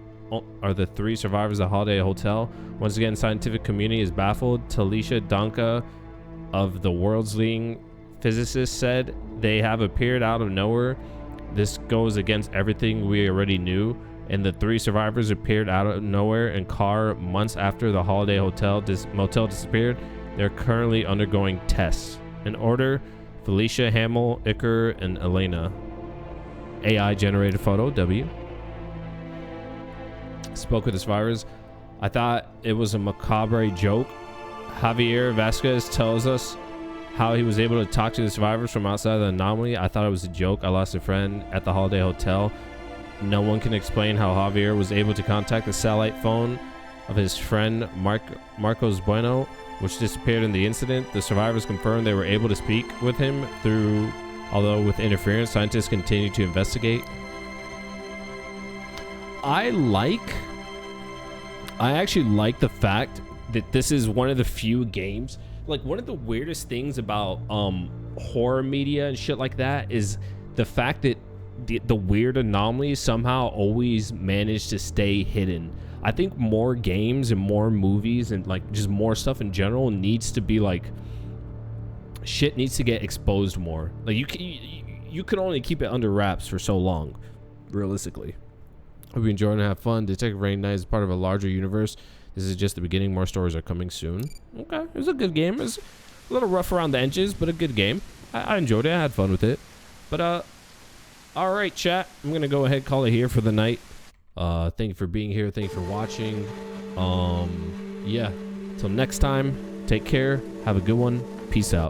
are the 3 survivors of the Holiday Hotel. Once again, scientific community is baffled. Talisha Danka of the world's leading physicists said they have appeared out of nowhere. This goes against everything we already knew. And the 3 survivors appeared out of nowhere in car months after the Holiday Motel disappeared. They're currently undergoing tests. In order, Felicia Hamill, Iker, and Elena. AI generated photo, W. Spoke with the survivors. I thought it was a macabre joke. Javier Vasquez tells us how he was able to talk to the survivors from outside of the anomaly. I thought it was a joke. I lost a friend at the Holiday Hotel. No one can explain how Javier was able to contact the satellite phone of his friend Marcos Bueno, which disappeared in the incident. The survivors confirmed they were able to speak with him although with interference. Scientists continue to investigate. I actually like the fact that this is one of the few games, like one of the weirdest things about horror media and shit like that is the fact that the weird anomalies somehow always manage to stay hidden. I think more games and more movies and like just more stuff in general needs to be like, shit needs to get exposed more. Like you can only keep it under wraps for so long, realistically. Hope you enjoy and have fun. Detective Rain Knight is part of a larger universe. This is just the beginning. More stories are coming soon. Okay, it was a good game. It was a little rough around the edges, but a good game. I enjoyed it. I had fun with it. But all right, chat. I'm gonna go ahead and call it here for the night. Thank you for being here. Thank you for watching. Yeah. Till next time. Take care. Have a good one. Peace out.